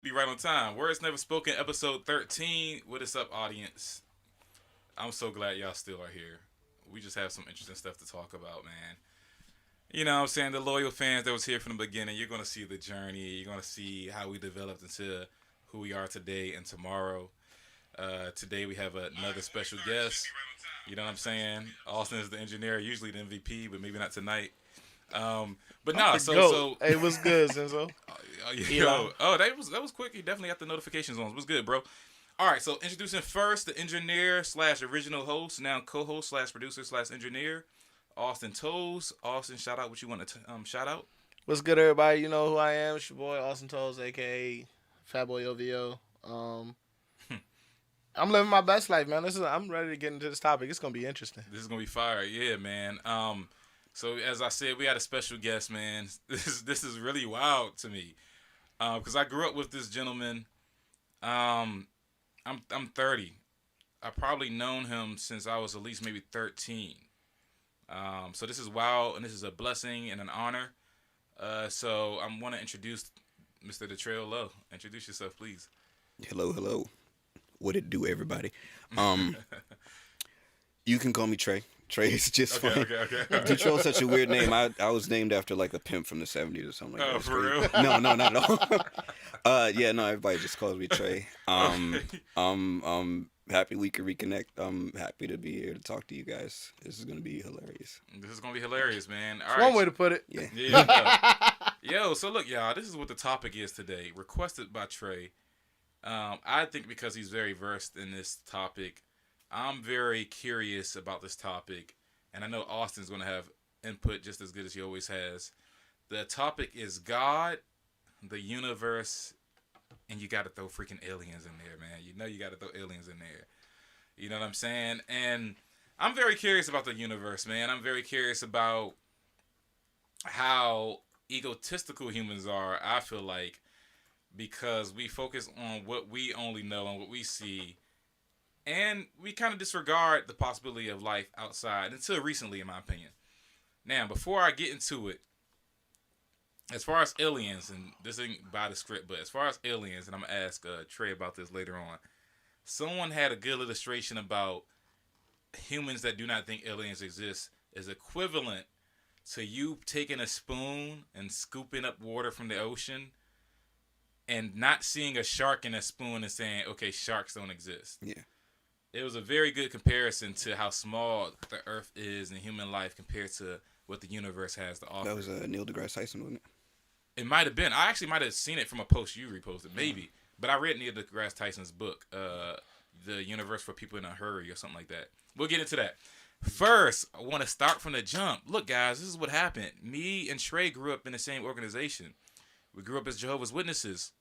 Be right on time. Words Never Spoken, episode 13. What is up, audience? I'm so glad y'all still are here. We just have some interesting stuff to talk about, man. You know what I'm saying? The loyal fans that was here from the beginning, you're going to see the journey. You're going to see how we developed into who we are today and tomorrow. Today we have another special guest. You know what I'm saying? Austin is the engineer, usually the MVP, but maybe not tonight. But I'm nah, the so goat. so Hey, what's good, Zenzo? Eli. that was quick. You definitely got the notifications on. What's good, bro? All right, so introducing first the engineer slash original host, now co-host slash producer slash engineer, Austin Toes. Austin, shout out what you want to shout out. What's good, everybody? You know who I am. It's your boy, Austin Toes, a.k.a. Fatboy OVO. I'm living my best life, man. I'm ready to get into this topic. It's going to be interesting. This is gonna be fire, yeah, man. So as I said, we had a special guest, man. This is really wild to me, because I grew up with this gentleman. Um, I'm 30. I probably known him since I was at least maybe 13. So this is wild, and this is a blessing and an honor. So I want to introduce Mr. Detrail Low. Introduce yourself, please. Hello, hello. What it do, everybody? Um, you can call me Trey. Trey is just Okay, fine. okay, okay. Detroit's such a weird name. I was named after like a pimp from the '70s or something like that. Oh, It's for crazy. real? No, no, not at all. Yeah, no. Everybody just calls me Trey. Okay. Happy we could reconnect. I'm happy to be here to talk to you guys. This is gonna be hilarious. This is gonna be hilarious, man. All It's right. one way to put it. Yeah. Yeah. Yo, so look, y'all. This is what the topic is today. Requested by Trey. I think because he's very versed in this topic, I'm very curious about this topic, and I know Austin's going to have input just as good as he always has. The topic is God, the universe, and you got to throw freaking aliens in there, man. You know you got to throw aliens in there. You know what I'm saying? And I'm very curious about the universe, man. I'm very curious about how egotistical humans are, I feel like, because we focus on what we only know and what we see, and we kind of disregard the possibility of life outside until recently, in my opinion. Now, before I get into it, as far as aliens, and this ain't by the script, but as far as aliens, and I'm gonna ask Trey about this later on. Someone had a good illustration about humans that do not think aliens exist is equivalent to you taking a spoon and scooping up water from the ocean and not seeing a shark in a spoon and saying, okay, sharks don't exist. Yeah. It was a very good comparison to how small the Earth is in human life compared to what the universe has to offer. That was Neil deGrasse Tyson, wasn't It might have been. I actually might have seen it from a post you reposted, maybe. But I read Neil deGrasse Tyson's book, The Universe for People in a Hurry or something like that. We'll get into that. First, I want to start from the jump. Look, guys, this is what happened. Me and Trey grew up in the same organization. We grew up as Jehovah's Witnesses.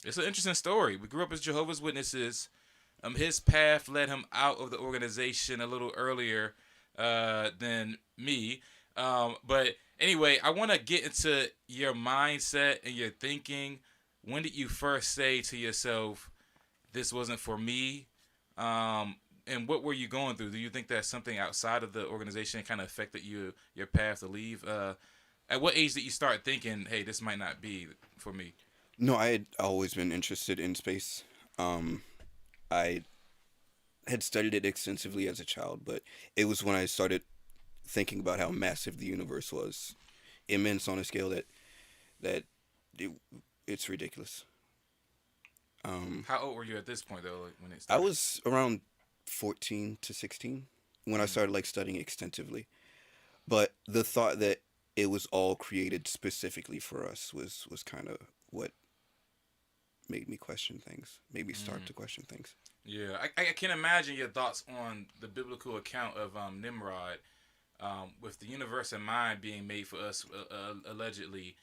It's an interesting story. We grew up as Jehovah's Witnesses. His path led him out of the organization a little earlier than me. But anyway, I want to get into your mindset and your thinking. When did you first say to yourself, "This wasn't for me"? And what were you going through? Do you think that something outside of the organization kind of affected your path to leave? At what age did you start thinking, "Hey, this might not be for me"? it? No, I had always been interested in space. I had studied it extensively as a child, but it was when I started thinking about how massive the universe was, immense on a scale that it, it's ridiculous. How old were you at this point though, like, when it I started? was around 14 to 16 when I started like studying extensively. But the thought that it was all created specifically for us was kind of what made me question things, made me start to question things. Yeah, I can imagine your thoughts on the biblical account of Nimrod, with the universe in mind being made for us, allegedly,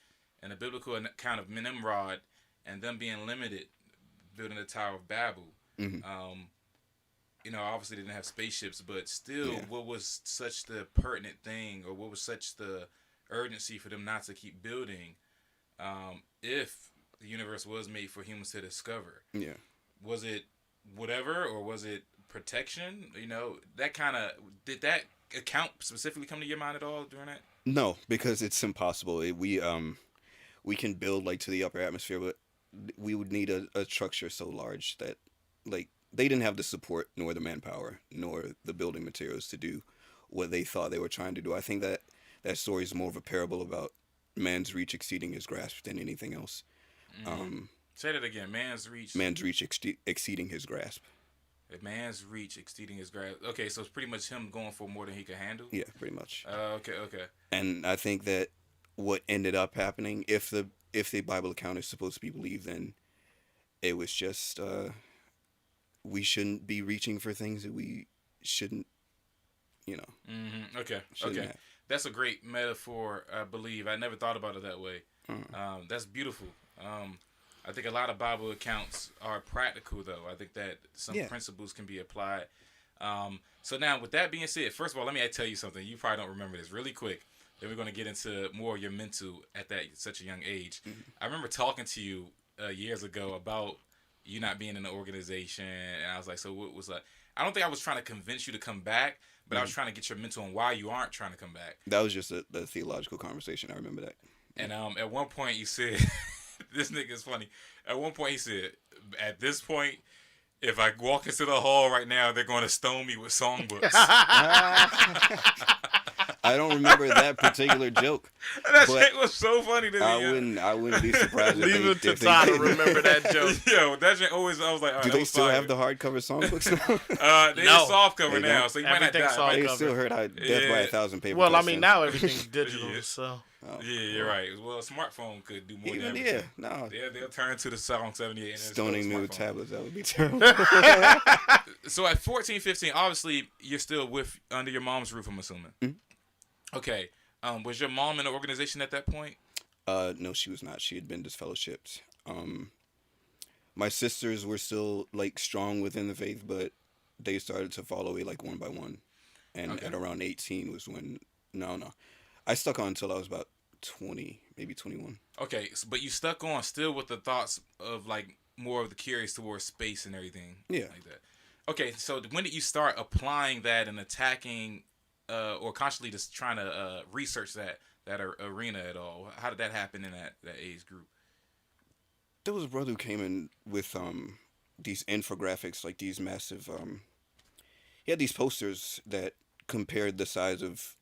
and the biblical account of Nimrod and them being limited, building the Tower of Babel. Hmm. Obviously they didn't have spaceships, but still, Yeah. what was such the pertinent thing, or what was such the urgency for them not to keep building, if the universe was made for humans to discover? Yeah. Was it whatever, or was it protection? That kind of, did that account specifically come to your mind at all during that? No, because it's impossible. We can build like to the upper atmosphere, but we would need a structure so large that, like, they didn't have the support nor the manpower nor the building materials to do what they thought they were trying to do. I think that that story is more of a parable about man's reach exceeding his grasp than anything else. Um, Say that again. Man's reach. man's reach exceeding his grasp. A man's reach exceeding his grasp. Okay, so it's pretty much him going for more than he can handle. Yeah, pretty much. Okay. And I think that what ended up happening, if the Bible account is supposed to be believed, then it was just we shouldn't be reaching for things that we shouldn't, Okay. shouldn't Okay. have. That's a great metaphor. I believe I never thought about it that way. That's beautiful. I think a lot of Bible accounts are practical, though. I think that some principles can be applied. So now, with that being said, first of all, let me tell you something. You probably don't remember this really quick. Then we're going to get into more of your mental at such a young age. I remember talking to you years ago about you not being in the organization, and I was like, so what was that? I don't think I was trying to convince you to come back, but I was trying to get your mental on why you aren't trying to come back. That was just a theological conversation. I remember that. And at one point you said, this nigga is funny. At one point he said, at this point, if I walk into the hall right now, they're going to stone me with songbooks. I don't remember that particular joke. That shit was so funny to me. I wouldn't be surprised. Leave it to Todd to remember that joke. Yo, that shit always. I was like, do they still have the hardcover songbooks now? They No. softcover now, so you might not Everything's die. They softcover. still heard Death by a Thousand Paper Well, I Cuts, mean, so- now everything's digital, Yeah. so. Oh. Yeah, you're right. Well, a smartphone could do more than Even everything. no. They'll turn to the Song 78 and Stoning new smartphone. tablets, that would be terrible. So at 14, 15, obviously you're still under your mom's roof, I'm assuming. Mm-hmm. Okay. Was your mom in the organization at that point? No, she was not. She had been disfellowshipped. My sisters were still like strong within the faith, but they started to fall away like one by one. And at around 18 was when no. I stuck on until I was about 20, maybe 21. Okay, but you stuck on still with the thoughts of like more of the curious towards space and everything. Yeah. Like that. Okay, so when did you start applying that and attacking or constantly just trying to research that arena at all? How did that happen in that age group? There was a brother who came in with these infographics, like these massive. He had these posters that compared the size of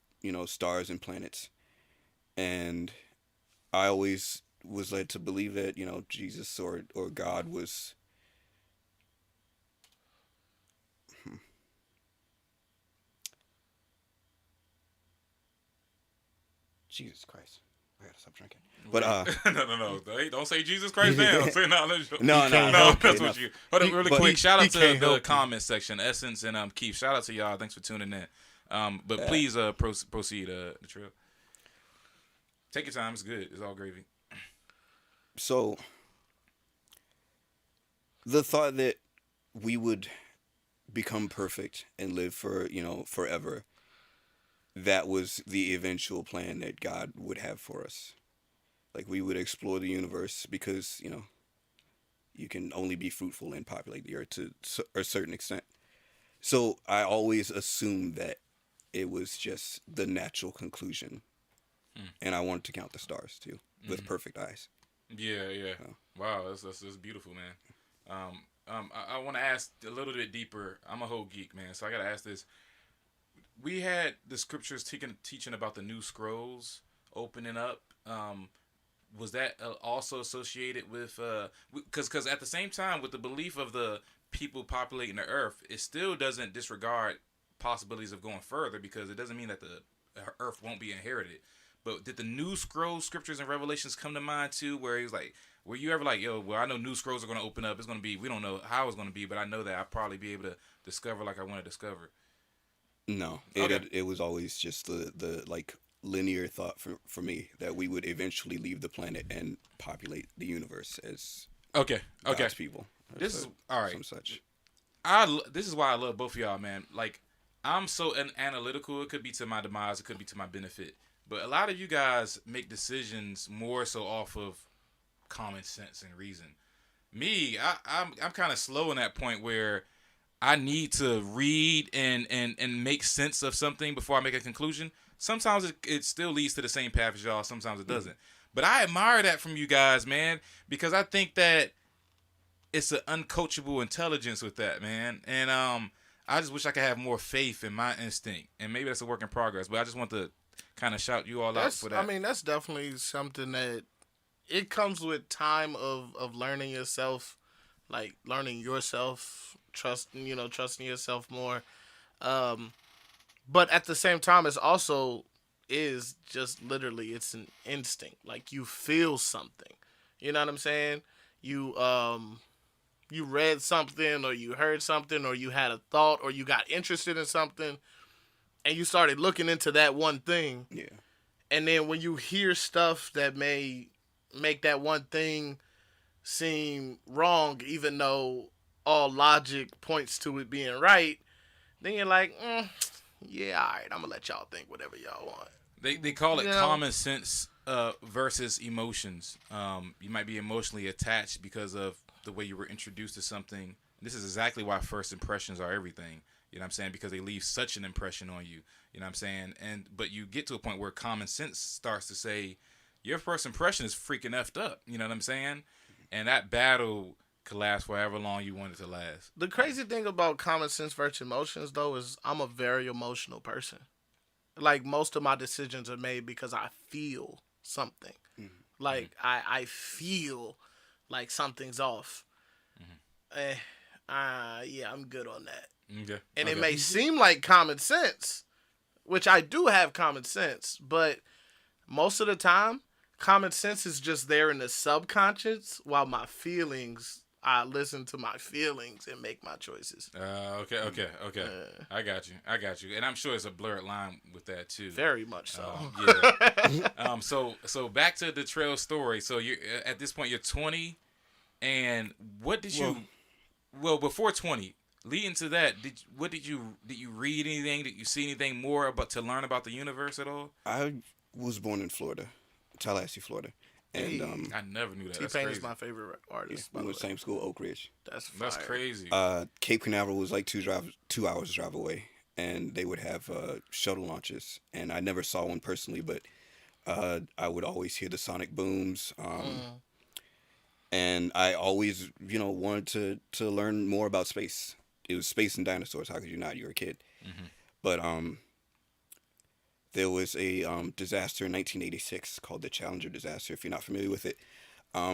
stars and planets, and I always was led to believe that Jesus or God was. Jesus Christ. I gotta stop drinking. But no. Don't say Jesus Christ now. Say no. No, That's what you. Hold on, really quick. Shout out to the help comment section, Essence and Keith. Shout out to y'all. Thanks for tuning in. But please proceed, the trail. Take your time. It's good. It's all gravy. So the thought that we would become perfect and live for forever, that was the eventual plan that God would have for us. Like, we would explore the universe because you can only be fruitful and populate the earth to a certain extent. So I always assumed that it was just the natural conclusion. And I wanted to count the stars too with perfect eyes. Yeah. Wow, that's beautiful, man. I want to ask a little bit deeper. I'm a whole geek, man, so I gotta ask this. We had the scriptures teaching about the new scrolls opening up. Was that also associated with because at the same time with the belief of the people populating the earth, it still doesn't disregard possibilities of going further, because it doesn't mean that the earth won't be inherited. But did the new scrolls, scriptures, and revelations come to mind too, where he was like, were you ever like, yo, well, I know new scrolls are going to open up. It's going to be, we don't know how it's going to be, but I know that I'll probably be able to discover like I want to discover. No, it was always just the like linear thought for me that we would eventually leave the planet and populate the universe as God's people. This is all right. Some such. This is why I love both of y'all, man. Like, I'm so analytical. It could be to my demise. It could be to my benefit. But a lot of you guys make decisions more so off of common sense and reason. Me, I'm kind of slow in that point where I need to read and make sense of something before I make a conclusion. Sometimes it still leads to the same path as y'all. Sometimes it doesn't. But I admire that from you guys, man, because I think that it's an uncoachable intelligence with that, man. And I just wish I could have more faith in my instinct. And maybe that's a work in progress. But I just want to kind of shout you all out for that. I mean, that's definitely something that it comes with time of learning yourself, like learning yourself, trusting yourself more. But at the same time, it's also is just literally it's an instinct. Like you feel something. You know what I'm saying? You read something or you heard something or you had a thought or you got interested in something and you started looking into that one thing. Yeah. And then when you hear stuff that may make that one thing seem wrong, even though all logic points to it being right, then you're like, yeah, all right, I'm going to let y'all think whatever y'all want. They call it common sense versus emotions. You might be emotionally attached because of the way you were introduced to something. This is exactly why first impressions are everything. You know what I'm saying? Because they leave such an impression on you. You know what I'm saying? But you get to a point where common sense starts to say, your first impression is freaking effed up. You know what I'm saying? And that battle could last for however long you want it to last. The crazy thing about common sense versus emotions, though, is I'm a very emotional person. Like, most of my decisions are made because I feel something. Mm-hmm. Like, I feel like something's off. Mm-hmm. Yeah, I'm good on that. Okay. And it may seem like common sense, which I do have common sense, but most of the time, common sense is just there in the subconscious, while my feelings, I listen to my feelings and make my choices. Okay. I got you. And I'm sure it's a blurred line with that too. Very much so. Yeah. So back to the trail story. So you at this point you're 20, and what did you? Well, before 20, leading to that, did you read anything? Did you see anything more to learn about the universe at all? I was born in Florida, Tallahassee, Florida. And I never knew that. T-Pain is my favorite artist. We were the same school, Oak Ridge. That's crazy. Cape Canaveral was like 2 hours drive away, and they would have shuttle launches. And I never saw one personally, but I would always hear the sonic booms. And I always, wanted to learn more about space. It was space and dinosaurs. How could you not? You're a kid. Mm-hmm. But there was a disaster in 1986 called the Challenger disaster. If you're not familiar with it, I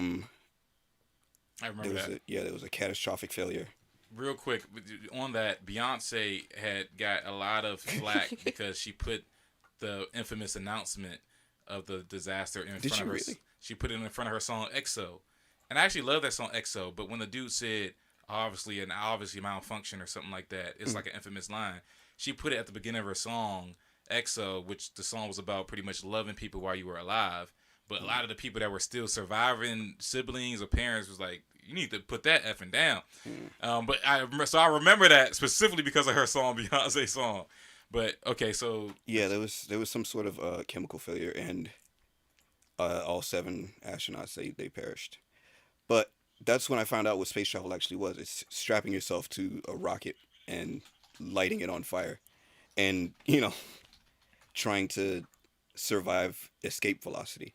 remember that. There was a catastrophic failure. Real quick on that, Beyonce had got a lot of flack because she put the infamous announcement of the disaster in front of her. Really? She put it in front of her song EXO, and I actually love that song EXO. But when the dude said obviously malfunction or something like that, it's like an infamous line. She put it at the beginning of her song EXO, which the song was about pretty much loving people while you were alive. But a lot of the people that were still surviving, siblings or parents, was like, you need to put that effing down. But I remember that specifically because of her song, Beyonce song. But okay, so yeah, there was some sort of chemical failure, and all 7 astronauts they perished. But that's when I found out what space travel actually was. It's strapping yourself to a rocket and lighting it on fire, and trying to survive escape velocity.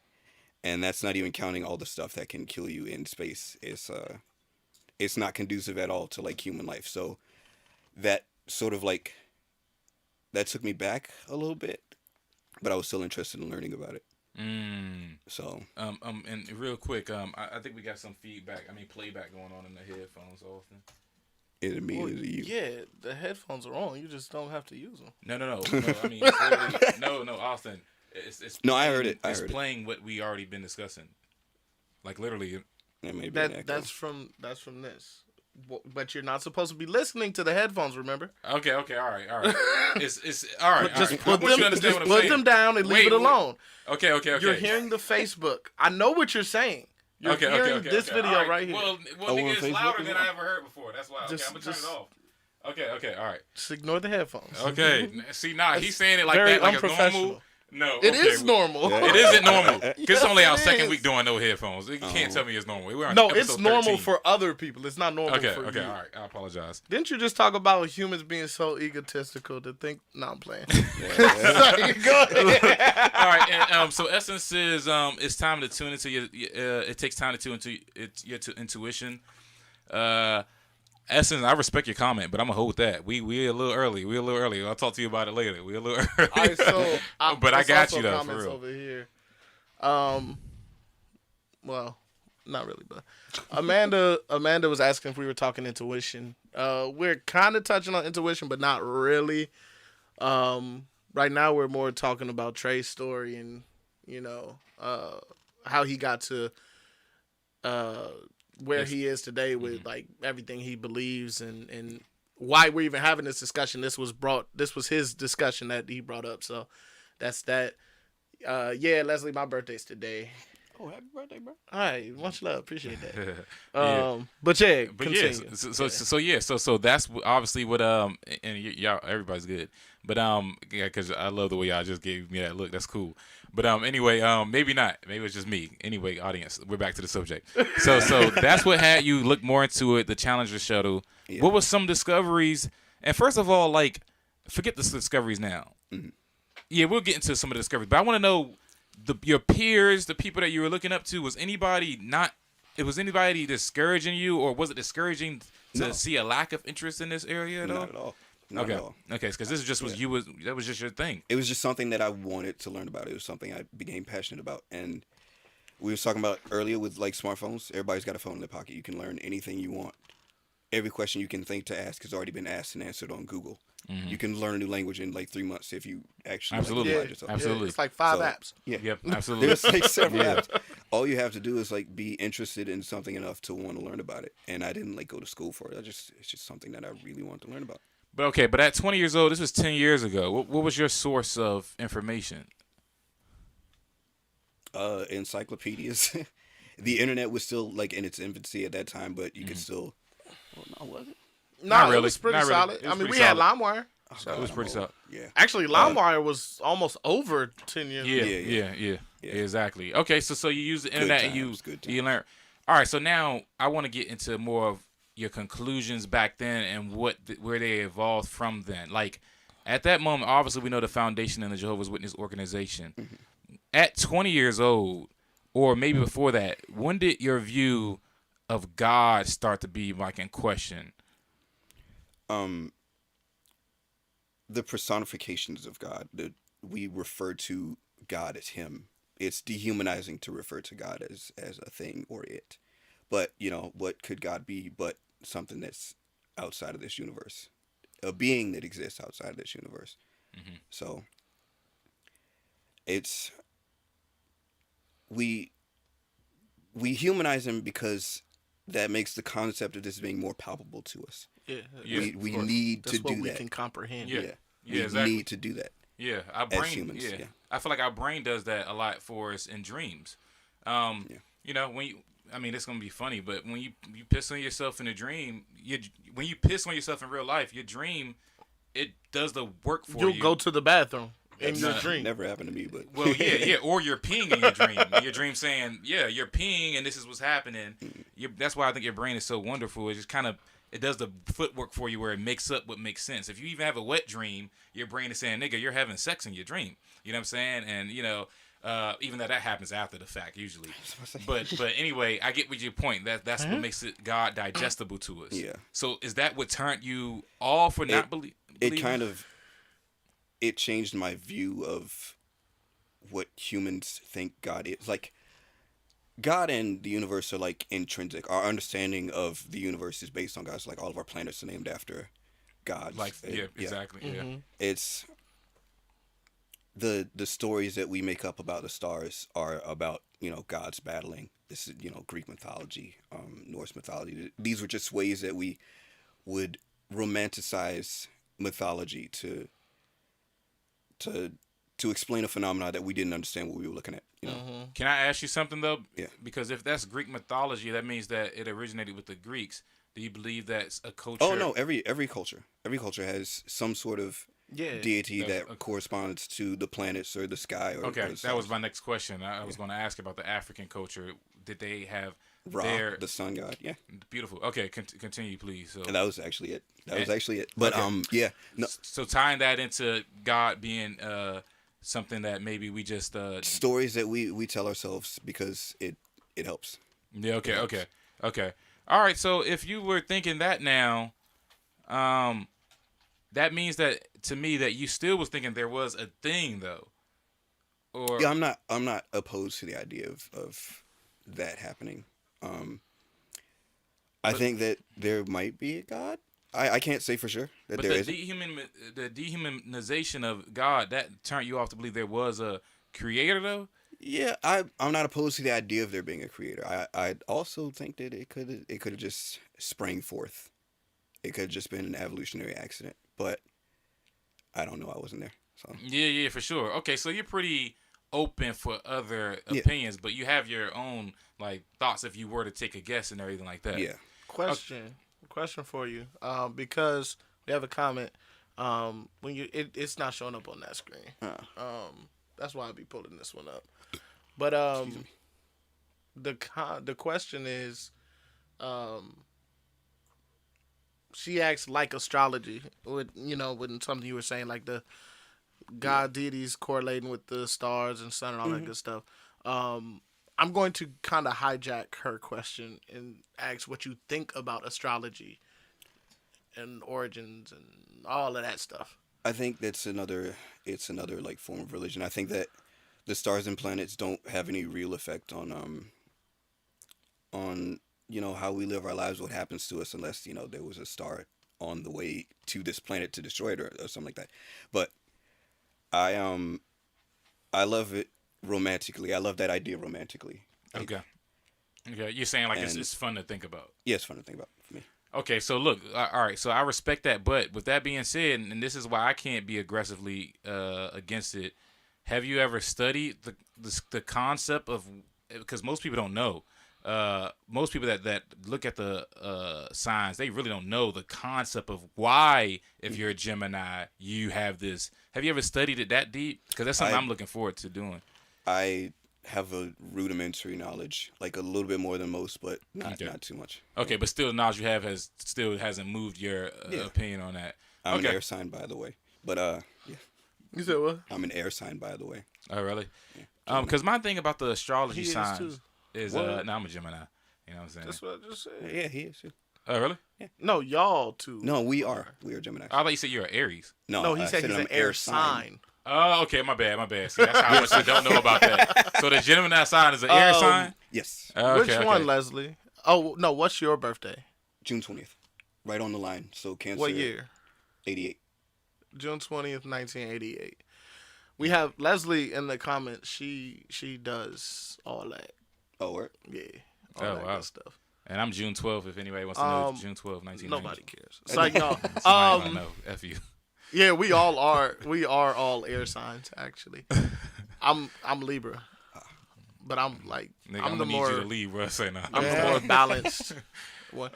And that's not even counting all the stuff that can kill you in space. It's not conducive at all to like human life. So that sort of like that took me back a little bit, but I was still interested in learning about it. So and real quick, I think we got some feedback. Playback going on in the headphones often. Is it me or is it you? Yeah, the headphones are on. You just don't have to use them. No. No, Austin. It's no, I heard it. It's playing what we already been discussing. Like literally. That's from this. But you're not supposed to be listening to the headphones. Remember? Okay, all right. It's all right. Just put them down and leave it alone. Okay. You're hearing the Facebook. I know what you're saying. You're hearing this video right here. Well, nigga, it's louder than I ever heard before. That's why. Okay, I'm gonna turn it off. Okay, all right. Just ignore the headphones. Okay. See, he's saying it like very that, like a normal. No, It is normal. Yeah. It isn't normal. Yes, Because it's only our it second is. week doing no headphones. You can't tell me it's normal. We're on No, episode it's normal 13. for other people. It's not normal Okay, for okay, you. all right. I apologize. Didn't you just talk about humans being so egotistical to think? No, I'm playing. Yeah. Sorry, go ahead. All right, and so Essence is it's time to tune into your. It takes time to tune into your intuition. Essence, I respect your comment, but I'm gonna hold that. We a little early. We a little early. I'll talk to you about it later. We a little early. All right, so but I there's got also you though, for comments real. over here. Well, not really, but Amanda was asking if we were talking intuition. We're kind of touching on intuition, but not really. Right now we're more talking about Trey's story and how he got to where he is today with like everything he believes and why we're even having this discussion. This was his discussion that he brought up. So that's that. Yeah, Leslie, my birthday's today. Oh, happy birthday, bro. All right, much love, appreciate that. Yeah. But yeah, But continue. so that's obviously what and y'all everybody's good, but yeah, because I love the way y'all just gave me that look. That's cool. But anyway, maybe not. Maybe it's just me. Anyway, audience, we're back to the subject. So that's what had you look more into it. The Challenger shuttle. Yeah. What was some discoveries? And first of all, like, forget the discoveries now. Mhm. Yeah, we'll get into some of the discoveries, but I want to know your peers, the people that you were looking up to. Was anybody discouraging you, or was it discouraging to No. see a lack of interest in this area at all? Not at all. Not Okay. at all. Okay, because this is just that was just your thing. It was just something that I wanted to learn about. It was something I became passionate about. And we were talking about earlier with like smartphones. Everybody's got a phone in their pocket. You can learn anything you want. Every question you can think to ask has already been asked and answered on Google. Mhm. You can learn a new language in like 3 months if you actually Absolutely. Like, apply yourself. Absolutely. It's like 5 So, apps. Yeah. Yep, absolutely. There's like several Yeah. apps. All you have to do is like be interested in something enough to want to learn about it. And I didn't like go to school for it. It's just something that I really wanted to learn about. But at 20 years old, this was 10 years ago. What was your source of information? Encyclopedias. The internet was still like in its infancy at that time, but you Mm-hmm. could still. Well, no, was it? No, Not it really. was pretty Not really. solid. It I was mean, we pretty had solid. LimeWire. God, It was I'm pretty old. solid. Yeah. Actually, LimeWire was almost over 10 years ago. Yeah, Yeah. exactly. Okay, so you use the internet and times, good you learn. All right, so now I want to get into more of your conclusions back then and where they evolved from then. Like at that moment, obviously we know the foundation in the Jehovah's Witness organization. Mm-hmm. At 20 years old, or maybe before that, when did your view of God start to be like in question? The personifications of God. We refer to God as Him. It's dehumanizing to refer to God as a thing or it. But what could God be but something that's outside of this universe, a being that exists outside of this universe. Mm-hmm. So it's we humanize Him because that makes the concept of this being more palpable to us. Yeah, Yeah, we of course. need That's to what do we that. can comprehend. Yeah. Yeah, Yeah, we exactly. need to do that. Yeah, our brain. humans, yeah. I feel like our brain does that a lot for us in dreams. When you, I mean, it's gonna be funny, but when you piss on yourself in a dream, when you piss on yourself in real life, your dream, it does the work for you. You'll go to the bathroom in That's your not- dream. Never happened to me, but Well, yeah, or you're peeing in your dream. Your dream saying, yeah, you're peeing, and this is what's happening. That's why I think your brain is so wonderful. It just kind of it does the footwork for you where it makes up what makes sense. If you even have a wet dream, your brain is saying, nigga, you're having sex in your dream. You know what I'm saying? And even though that happens after the fact usually. But anyway, I get with your point. That's what makes it God digestible to us. Yeah. So is that what turned you off or not believing? it kind of it changed my view of what humans think God is. Like God and the universe are like intrinsic. Our understanding of the universe is based on God. So like all of our planets are named after gods. Like exactly. Yeah. It's the stories that we make up about the stars are about gods battling. This is Greek mythology, Norse mythology. These were just ways that we would romanticize mythology to explain a phenomenon that we didn't understand what we were looking at. Can I ask you something though? Yeah. Because if that's Greek mythology, that means that it originated with the Greeks. Do you believe that's a culture? Oh no, every culture has some sort of Yeah. deity that corresponds to the planets or the sky or Okay, the that stars. was my next question. I was going to ask about the African culture. Did they have Ra, their the sun god. Yeah, beautiful? Okay, continue, please. So and that was actually it. That was Eh, actually it. But okay. yeah, no So tying that into God being something that maybe we just stories that we tell ourselves because it helps. yeah, It okay, helps. okay, okay. All right, so if you were thinking that now, that means that to me that you still was thinking there was a thing though. Or Yeah, I'm not opposed to the idea of that happening. Um, I but think that there might be a God. I can't say for sure that but there the isn't. the dehumanization of God that turned you off to believe there was a creator though. Yeah, I'm not opposed to the idea of there being a creator. I also think that it could have just sprang forth. It could have just been an evolutionary accident, but I don't know. I wasn't there, so Yeah, for sure. Okay, so you're pretty open for other yeah, opinions, but you have your own like thoughts if you were to take a guess and everything like that. yeah. Question for you. Because we have a comment. When it's not showing up on that screen. That's why I'll be pulling this one up. But Excuse me. the question is, she asked like astrology with with something you were saying like the god deities correlating with the stars and sun and all that good stuff. I'm going to kind of hijack her question and ask what you think about astrology and origins and all of that stuff. I think it's another like form of religion. I think that the stars and planets don't have any real effect on how we live our lives, what happens to us, unless there was a star on the way to this planet to destroy it or something like that. But I love it romantically. I love that idea romantically. Okay. Okay, you're saying like And it's fun to think about. yeah, it's fun to think about for me. Okay, so look, all right, so I respect that, but with that being said, and this is why I can't be aggressively against it. Have you ever studied the concept of, because most people don't know. Most people that look at the signs, they really don't know the concept of why, if you're a Gemini, you have this. Have you ever studied it that deep? Because that's something I'm looking forward to doing. I have a rudimentary knowledge, like a little bit more than most, but not too much. Okay, but still, the knowledge you have hasn't moved your opinion on that. I'm Okay. an air sign, by the way. But yeah, You said what? I'm an air sign, by the way. Oh, really? Yeah. Because my thing about the astrology He is signs too. is What? no, I'm a Gemini. You know what I'm saying? That's what I just said. Yeah, he is too. Oh, really? No, y'all too. No, we are Gemini. I thought you said you're an Aries. No, he I said he's I'm an air sign. Oh, okay, my bad. See, that's how much I don't know about that. So the Gemini sign is an air sign? Yes, Okay, Which one, Leslie? Oh no, what's your birthday? June 20th, right on the line. So Cancer. What year? 88. June 20th, 1988. We have Leslie in the comments. She does all that. Oh, word? Yeah. Oh, All that wow. good stuff. And I'm June 12th, if anybody wants to know. June 12th, 1990. Nobody cares. It's like y'all. Somebody might know. F you. Yeah, we all are. We are all air signs, actually. I'm Libra, but I'm like Nigga, I'm I'm the gonna more need you to leave, bro. Say no. I'm the more balanced one.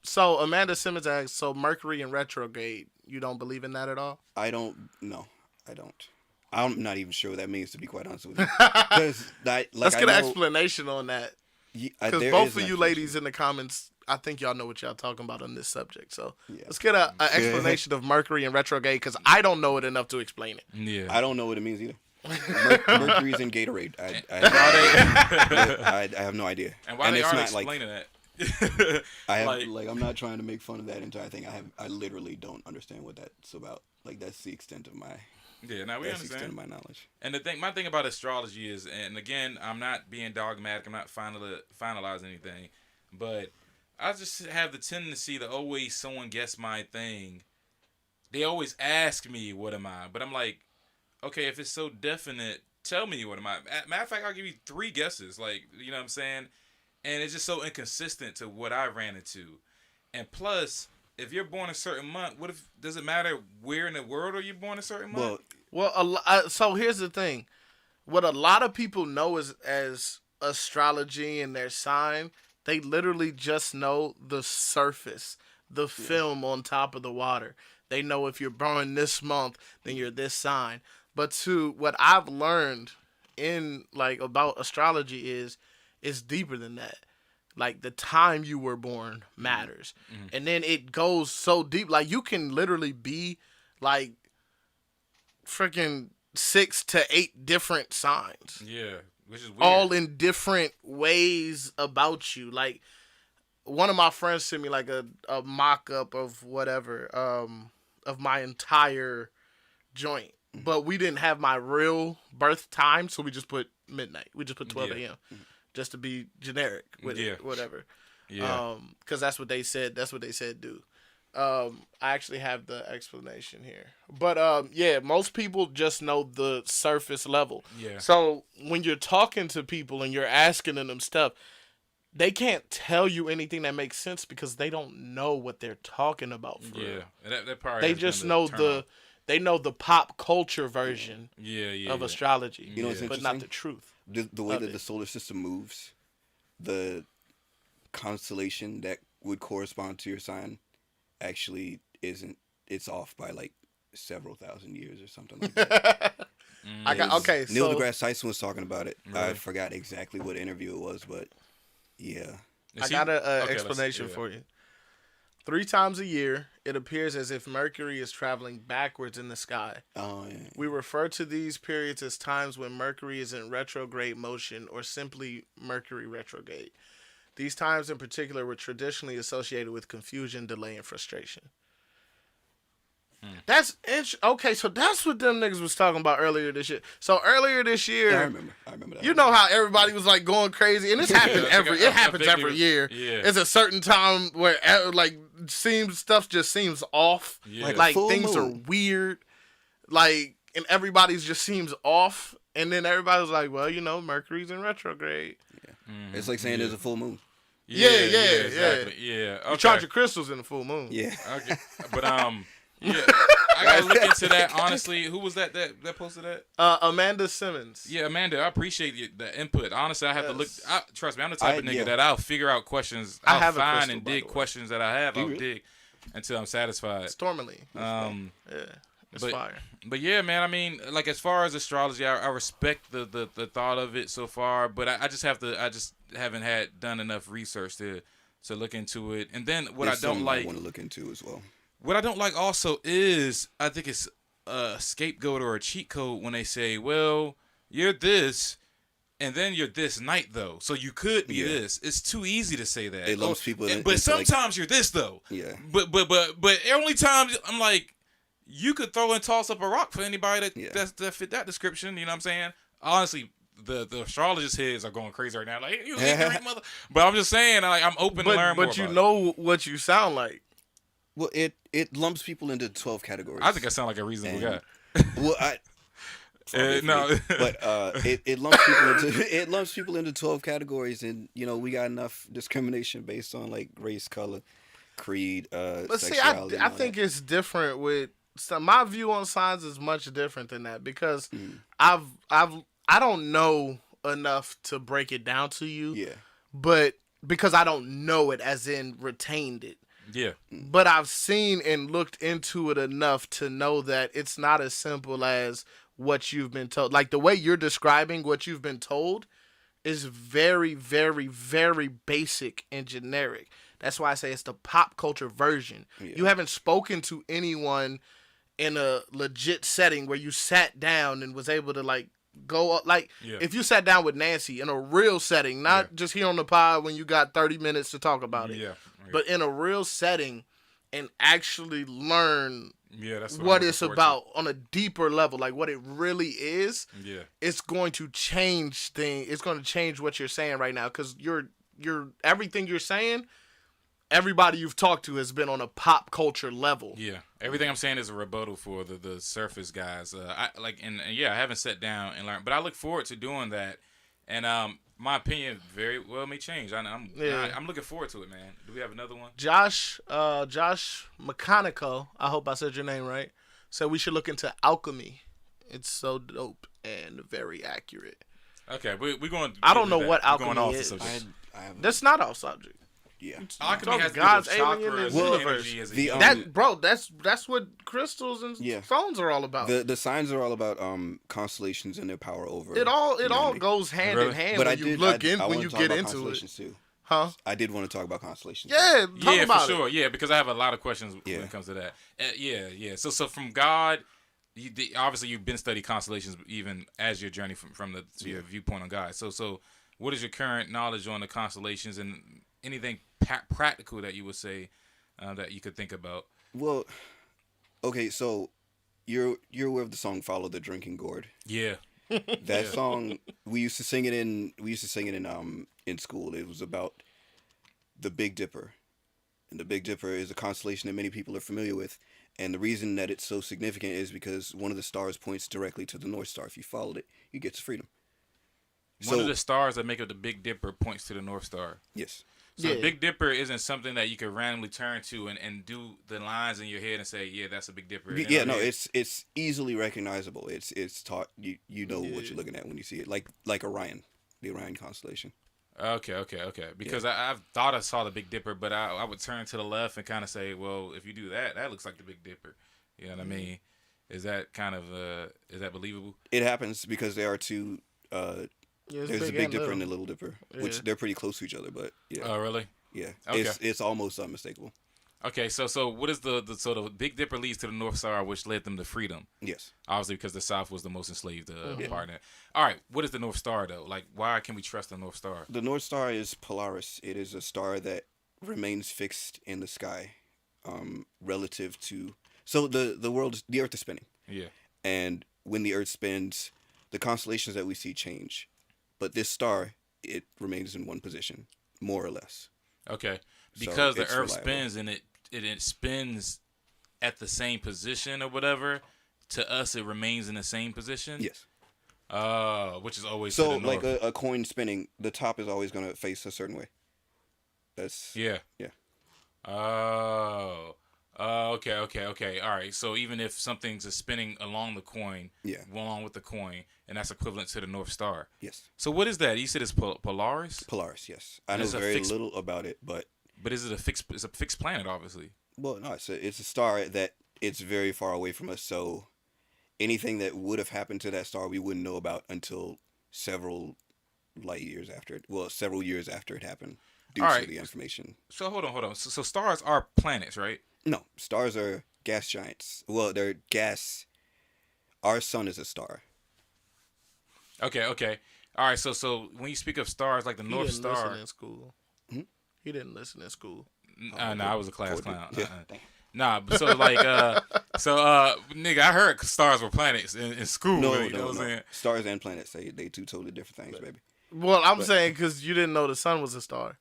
So Amanda Simmons asks, so Mercury in retrograde, you don't believe in that at all? I don't. No, I don't. I'm not even sure what that means, to be quite honest with you. Because Let's get an explanation on that. Because both of you ladies in the comments, I think y'all know what y'all talking about on this subject. So let's get an explanation of Mercury in retrograde, because I don't know it enough to explain it. Yeah. I don't know what it means either. Mercury's in Gatorade. I have no idea. And why they aren't explaining that? I'm not trying to make fun of that entire thing. I literally don't understand what that's about. Like, that's the extent of my Yeah, now we that's the understand. extent of my knowledge. And my thing about astrology is, and again, I'm not being dogmatic. I'm not finalizing anything, but I just have the tendency to always someone guess my thing. They always ask me, "What am I?" But I'm like, okay, if it's so definite, tell me what am I. Matter of fact, I'll give you 3 guesses. Like, you know what I'm saying? And it's just so inconsistent to what I ran into. And plus, if you're born a certain month, does it matter where in the world are you born a certain month? Well, so here's the thing. What a lot of people know as astrology and their sign, they literally just know the surface, the film on top of the water. They know if you're born this month, then you're this sign. But to what I've learned in like about astrology is it's deeper than that. Like the time you were born matters. And then it goes so deep. Like you can literally be like freaking 6 to 8 different signs. Yeah, which is weird. All in different ways about you. Like one of my friends sent me like a mock up of whatever, of my entire joint. But we didn't have my real birth time, so we just put midnight. We just put 12 a.m. Just to be generic with it, whatever. Yeah. Because that's what they said. That's what they said do. I actually have the explanation here. But yeah, most people just know the surface level. Yeah. So when you're talking to people and you're asking them stuff, they can't tell you anything that makes sense because they don't know what they're talking about. For real. That probably They has just been know turn-on. they know the pop culture version of astrology, You know what's but interesting? not the truth. The way of that it. the solar system moves, the constellation that would correspond to your sign actually isn't. It's off by like several thousand years or something like that. Neil deGrasse Tyson was talking about it. Really? I forgot exactly what interview it was, but yeah. I got an explanation for you. 3 times a year, it appears as if Mercury is traveling backwards in the sky. Oh, yeah. We refer to these periods as times when Mercury is in retrograde motion or simply Mercury retrograde. These times in particular were traditionally associated with confusion, delay, and frustration. That's okay, so that's what them niggas was talking about earlier this year. So earlier this year, I remember that. you know how everybody was like going crazy, and this happens it happens every year. Yeah. It's a certain time where like stuff just seems off. Yeah. Like full things moon. are weird. Like and everybody's just seems off. And then everybody's like, well, you know, Mercury's in retrograde. It's like saying there's a full moon. Yeah. Exactly. Yeah. Okay. You charge your crystals in the full moon. Yeah. Okay. But yeah, I gotta look into that. Honestly, who was that posted that? Amanda Simmons. Yeah, Amanda, I appreciate the input. Honestly, I have to look. Trust me, I'm the type of nigga yeah. that I'll figure out questions. I I'll have a find crystal, and by dig the way. questions that I have. I'll really? dig until I'm satisfied. Stormily. Yeah, It's fire. But yeah, man. I mean, like as far as astrology, I respect the thought of it so far. But I just haven't done enough research to look into it. And then what There's I don't something like. I want to look into as well. What I don't like also is I think it's a scapegoat or a cheat code when they say, well, you're this, and then you're this night, though. So you could be this. It's too easy to say that. It lumps people in. But into, sometimes you're this, though. Yeah. But only times I'm like, you could throw and toss up a rock for anybody that fit that description. You know what I'm saying? Honestly, the astrologist heads are going crazy right now. Like, you ignorant mother. But I'm just saying, like, I'm open to learn more. But you about know what you sound like. Well, it lumps people into 12 categories. I think I sound like a reasonable guy. Well, No. but it lumps people into 12 categories, and you know we got enough discrimination based on like race, color, creed, But see, sexuality. I think it's different with my view on signs is much different than that because I don't know enough to break it down to you. Yeah. But because I don't know it as in retained it. Yeah. But I've seen and looked into it enough to know that it's not as simple as what you've been told. Like the way you're describing what you've been told is very, very, very basic and generic. That's why I say it's the pop culture version. Yeah. You haven't spoken to anyone in a legit setting where you sat down and was able to like go up. Like if you sat down with Nancy in a real setting, not just here on the pod when you got 30 minutes to talk about it. Yeah. But in a real setting and actually learn that's what it's about on a deeper level, like what it really is. Yeah. It's going to change things. It's going to change what you're saying right now because you're everything you're saying, everybody you've talked to has been on a pop culture level. Yeah. Everything I'm saying is a rebuttal for the surface guys. I haven't sat down and learned, but I look forward to doing that. And my opinion very well may change. I'm looking forward to it, man. Do we have another one? Josh Mecanico, I hope I said your name right, said we should look into alchemy. It's so dope and very accurate. Okay, we're going. I don't know what alchemy is. I haven't. That's not off subject. Yeah. Alchemy has to do God's with alien chakras and and universe. energy as a The, human. That bro, that's what crystals and Yeah. stones are all about. The signs are all about constellations and their power over. It all humanity. goes hand Really? in hand But when I you did. look I in when wanna you talk get about into it. constellations too. Huh? I did want to talk about constellations. Yeah, talk Yeah, about for sure. Yeah, because I have a lot of questions when Yeah. it comes to that. Yeah. So from God, obviously you've been studying constellations even as your journey from your viewpoint on God. So what is your current knowledge on the constellations and anything practical that you would say that you could think about? Well, okay, so you're aware of the song "Follow the Drinking Gourd." Yeah. That song we used to sing it in school. It was about the Big Dipper. And the Big Dipper is a constellation that many people are familiar with. And the reason that it's so significant is because one of the stars points directly to the North Star. If you followed it, you get to freedom. One of the stars that make up the Big Dipper points to the North Star. Yes. So the Big Dipper isn't something that you could randomly turn to and do the lines in your head and say, yeah, that's a Big Dipper. Yeah, no, it's easily recognizable. It's taught you know what you're looking at when you see it. Like Orion, the Orion constellation. Okay. Because I've thought I saw the Big Dipper, but I would turn to the left and kind of say, well, if you do that, that looks like the Big Dipper. You know what I mean? Is that kind of is that believable? It happens because there are two. There's the Big Dipper and the Little Dipper, which they're pretty close to each other. But yeah. Oh, really? Yeah. Okay. It's almost unmistakable. Okay, so what is the Big Dipper leads to the North Star, which led them to freedom? Yes. Obviously, because the South was the most enslaved part of it. All right, what is the North Star though? Like, why can we trust the North Star? The North Star is Polaris. It is a star that remains fixed in the sky, relative to. So the Earth is spinning. Yeah. And when the Earth spins, the constellations that we see change, but this star, it remains in one position, more or less. Okay, So because the it's Earth reliable. spins and it spins at the same position or whatever. To us, it remains in the same position. Yes. Which is always So to the like north. a coin spinning, the top is always going to face a certain way. That's Yeah. Yeah. Oh. Okay. All right. So even if something's spinning along the coin, along with the coin, and that's equivalent to the North Star. Yes. So what is that? You said it's Polaris. Polaris. Yes. I And know it's a very fixed- little about it, but But is it a fixed? It's a fixed planet, obviously. well, no, it's a star that it's very far away from us. So anything that would have happened to that star, we wouldn't know about until several light years after it. Well, several years after it happened, due All to right. the information. So hold on. So stars are planets, right? No, stars are gas giants. Well, they're gas. Our sun is a star. Okay. All right. So when you speak of stars, like the He North didn't Star. listen in school. He didn't listen in school. No, I was a class clown. Yeah. Nah, but so like, nigga, I heard stars were planets in school. No, you know what I'm saying? Stars and planets, they two totally different things, baby. Well, I'm saying because you didn't know the sun was a star.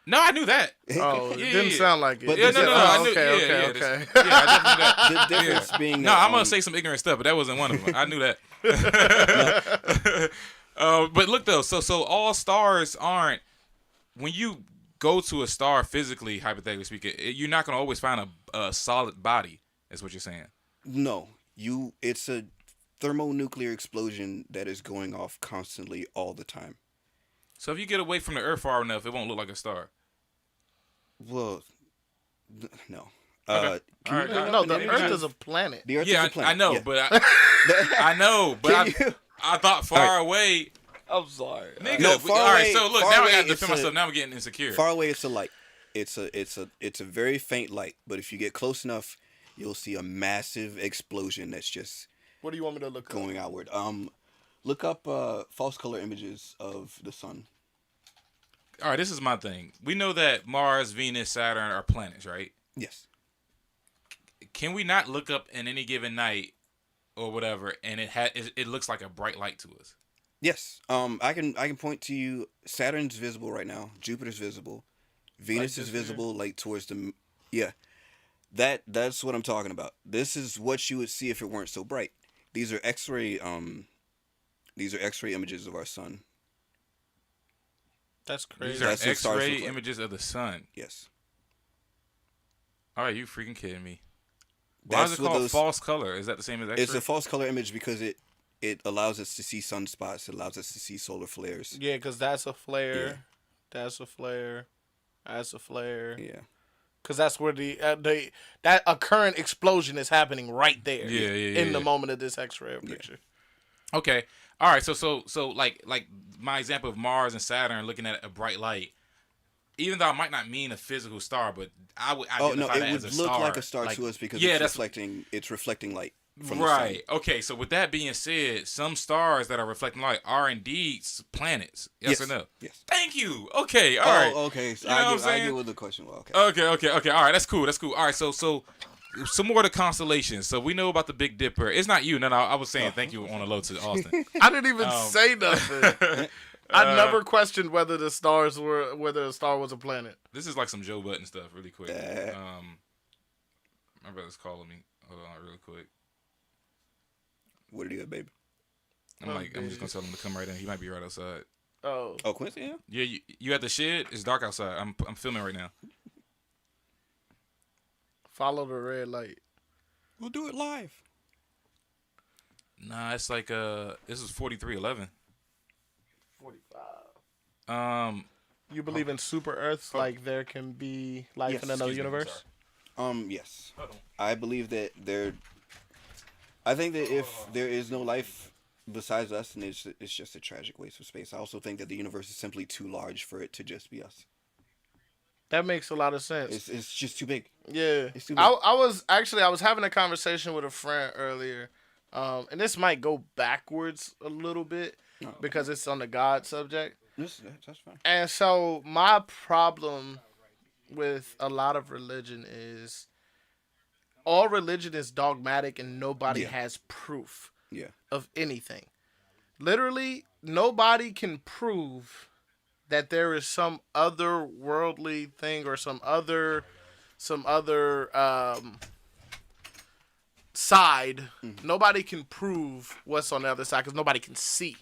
No, I knew that. Oh, it Yeah, didn't yeah. sound like it. But Yeah, no, I Oh, knew. okay, yeah, okay. yeah, I definitely knew that. The difference being No, that, I'm gonna say some ignorant stuff, but that wasn't one of them. I knew that. But look though, so all stars aren't. When you go to a star physically, hypothetically speaking, you're not gonna always find a solid body. Is what you're saying? No, it's a thermonuclear explosion that is going off constantly all the time. So if you get away from the Earth far enough, it won't look like a star. Well, no. Okay. All right. No, the Earth is a planet. The Earth Yeah, is a planet. I know, yeah. but I know, but I thought far away. I'm sorry. Nigga, No, all far right. away- So look, far now I away, gotta it's defend a- myself. Now I'm getting insecure. Far away, it's a light. It's a very faint light, but if you get close enough, you'll see a massive explosion that's just What do you want me to look up? going outward. Look up false color images of the sun. All right, this is my thing. We know that Mars, Venus, Saturn are planets, right? Yes. Can we not look up in any given night or whatever, and it looks like a bright light to us? Yes. I can point to you. Saturn's visible right now. Jupiter's visible. Venus is visible, like towards the. Yeah. That's what I'm talking about. This is what you would see if it weren't so bright. These are X-ray. These are X-ray images of our sun. That's crazy. These are That's what stars X-ray look like. images of the sun. Yes. All right, you freaking kidding me? Why is it what called false color? Is that the same as X-ray? It's a false color image because it allows us to see sunspots. It allows us to see solar flares. Yeah, because that's a flare. Yeah. That's a flare. As a flare. Yeah. Because that's where that a current explosion is happening right there. In the moment of this X-ray picture. Okay. All right. So like my example of Mars and Saturn looking at a bright light, even though it might not mean a physical star, but I would identify that as a star. It would look like a star to us because it's reflecting light from the sun. Right. Okay. So with that being said, some stars that are reflecting light are indeed planets. Yes or no? Yes. Thank you. Okay. All right. Okay. So You know what I'm I saying? get what the question was. Okay. Okay. All right. That's cool. All right. So some more of the constellations. So we know about the Big Dipper. It's not you. No. I was saying thank you on the low to Austin. I didn't even say nothing. I never questioned whether a star was a planet. This is like some Joe Button stuff, really quick. My brother's calling me. Hold on, real quick. What do you have, baby? I'm just gonna tell him to come right in. He might be right outside. Oh, Quincy, yeah. Yeah, you at the shed? It's dark outside. I'm filming right now. follow the red light. We'll do it live. Nah, it's like this is 4311. 45. You believe in super Earths? Like there can be life in another universe? Yes. I believe that I think that if there is no life besides us, then it's just a tragic waste of space. I also think that the universe is simply too large for it to just be us. That makes a lot of sense. It's just too big. Yeah. It's too big. I was having a conversation with a friend earlier, and this might go backwards a little bit because it's on the God subject. That's fine. And so my problem with a lot of religion is all religion is dogmatic and nobody has proof of anything. Literally, nobody can prove that there is some other worldly thing or some other side. Mm-hmm. Nobody can prove what's on the other side because nobody can see.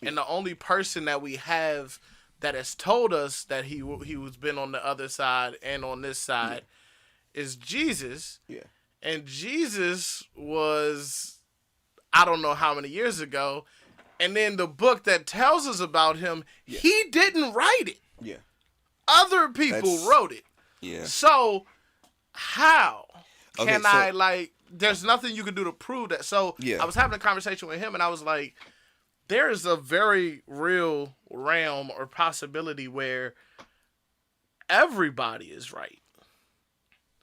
And the only person that we have that has told us that he was been on the other side and on this side is Jesus. Yeah. And Jesus was, I don't know how many years ago. And then the book that tells us about him, he didn't write it. Yeah. Other people wrote it. Yeah. So how can I there's nothing you can do to prove that. So I was having a conversation with him and I was like, there is a very real realm or possibility where everybody is right.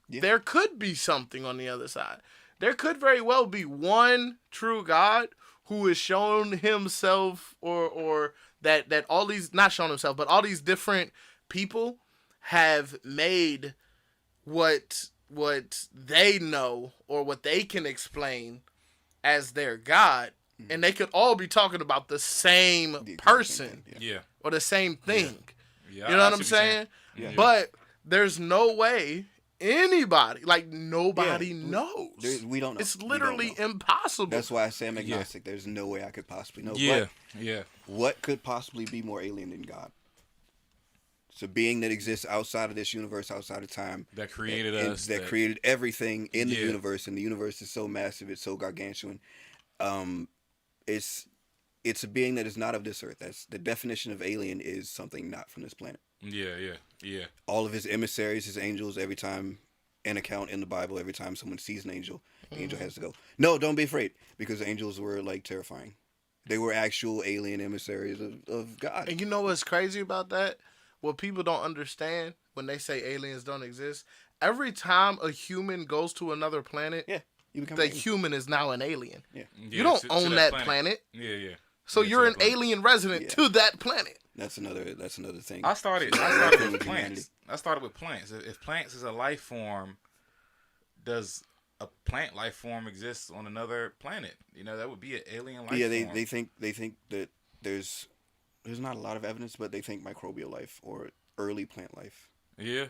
Yeah. There could be something on the other side. There could very well be one true God who has shown himself or that all these, not shown himself, but all these different people have made what they know or what they can explain as their God. And they could all be talking about the same person. Or the same thing. Yeah. You know what I'm saying? Yeah. But there's no way anybody, nobody knows. We don't know. It's literally impossible. That's why I say I'm agnostic. There's no way I could possibly know. Yeah. What could possibly be more alien than God? It's a being that exists outside of this universe, outside of time. That created us. That created everything in the universe. And the universe is so massive. It's so gargantuan. It's a being that is not of this earth. That's the definition of alien, is something not from this planet. Yeah. All of his emissaries, his angels, every time an account in the Bible, every time someone sees an angel, the angel has to go, no, don't be afraid, because angels were terrifying. They were actual alien emissaries of God. And you know what's crazy about that? What people don't understand when they say aliens don't exist, every time a human goes to another planet, the human is now an alien. Yeah. You don't own that planet. Yeah. So you're an alien resident to that planet. That's another thing. I started with plants. If plants is a life form, does a plant life form exist on another planet? You know, that would be an alien life form. Yeah, they think that there's not a lot of evidence, but they think microbial life or early plant life. Yeah.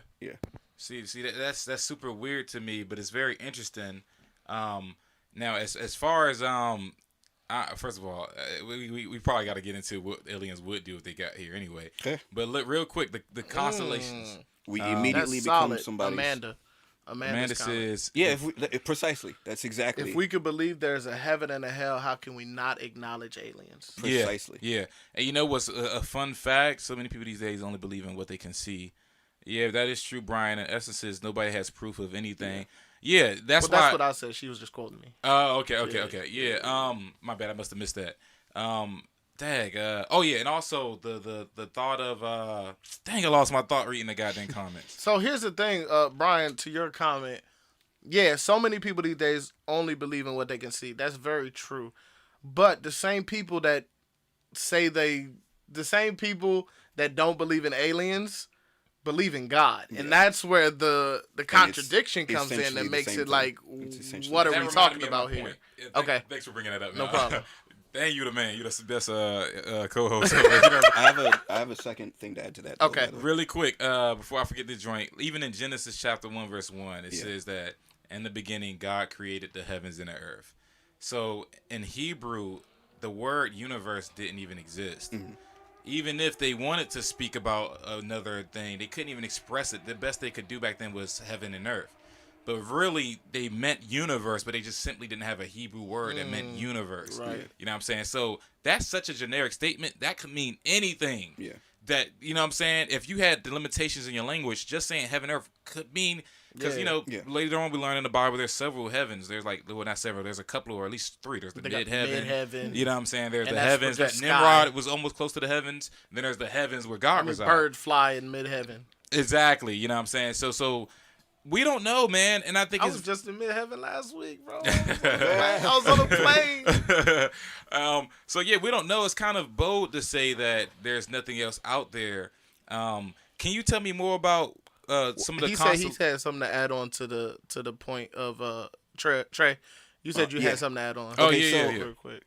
See that's super weird to me, but it's very interesting. Now as far as first of all, we probably got to get into what aliens would do if they got here anyway. Okay. But look real quick, the constellations. We immediately become somebody. Amanda says, precisely. That's exactly. If we could believe there's a heaven and a hell, how can we not acknowledge aliens? Precisely. Yeah. And you know what's a fun fact? So many people these days only believe in what they can see. Yeah, that is true, Brian. In essence, is nobody has proof of anything. Yeah, that's Well, why. that's what I said. She was just quoting me. Oh, okay, okay, Yeah, okay. Yeah. My bad. I must have missed that. Dag. Oh yeah, and also the thought of dang, I lost my thought reading the goddamn comments. So here's the thing, Brian, to your comment. Yeah, so many people these days only believe in what they can see. That's very true. But the same people that say the same people that don't believe in aliens believe in God, and that's where the And it's contradiction comes in essentially that the makes same it thing. like, It's essentially what the are That we reminded talking me of my about here? point. Yeah, Okay, Thanks for bringing that up. no Now. problem. Dang, you the man. You the best co-host. over here. I have a second thing to add to that. Though, Okay. by the way. Really quick, before I forget this joint, even in Genesis chapter 1, verse 1, it says that in the beginning God created the heavens and the earth. So in Hebrew, the word universe didn't even exist. Even if they wanted to speak about another thing, they couldn't even express it. The best they could do back then was heaven and earth. But really, they meant universe, but they just simply didn't have a Hebrew word that meant universe. right. You know what I'm saying? So that's such a generic statement. That could mean anything. Yeah. That, you know what I'm saying? If you had the limitations in your language, just saying heaven and earth could mean, because, Yeah. later on we learn in the Bible there's several heavens. There's like, well, not several, there's a couple or at least three. There's the They got mid-heaven. mid-heaven. You know what I'm saying? There's And the that's heavens. for That just Nimrod sky. was almost close to the heavens. Then there's the heavens where God resides. Bird fly in mid-heaven. Exactly. You know what I'm saying? So we don't know, man. And I think I it's was just in mid-heaven last week, bro. I was on a plane. So yeah, we don't know. It's kind of bold to say that there's nothing else out there. Can you tell me more about some of the He said he had something to add on to the point of Trey. You said you yeah. had something to add on. Oh, Okay, yeah, so- yeah. Real quick.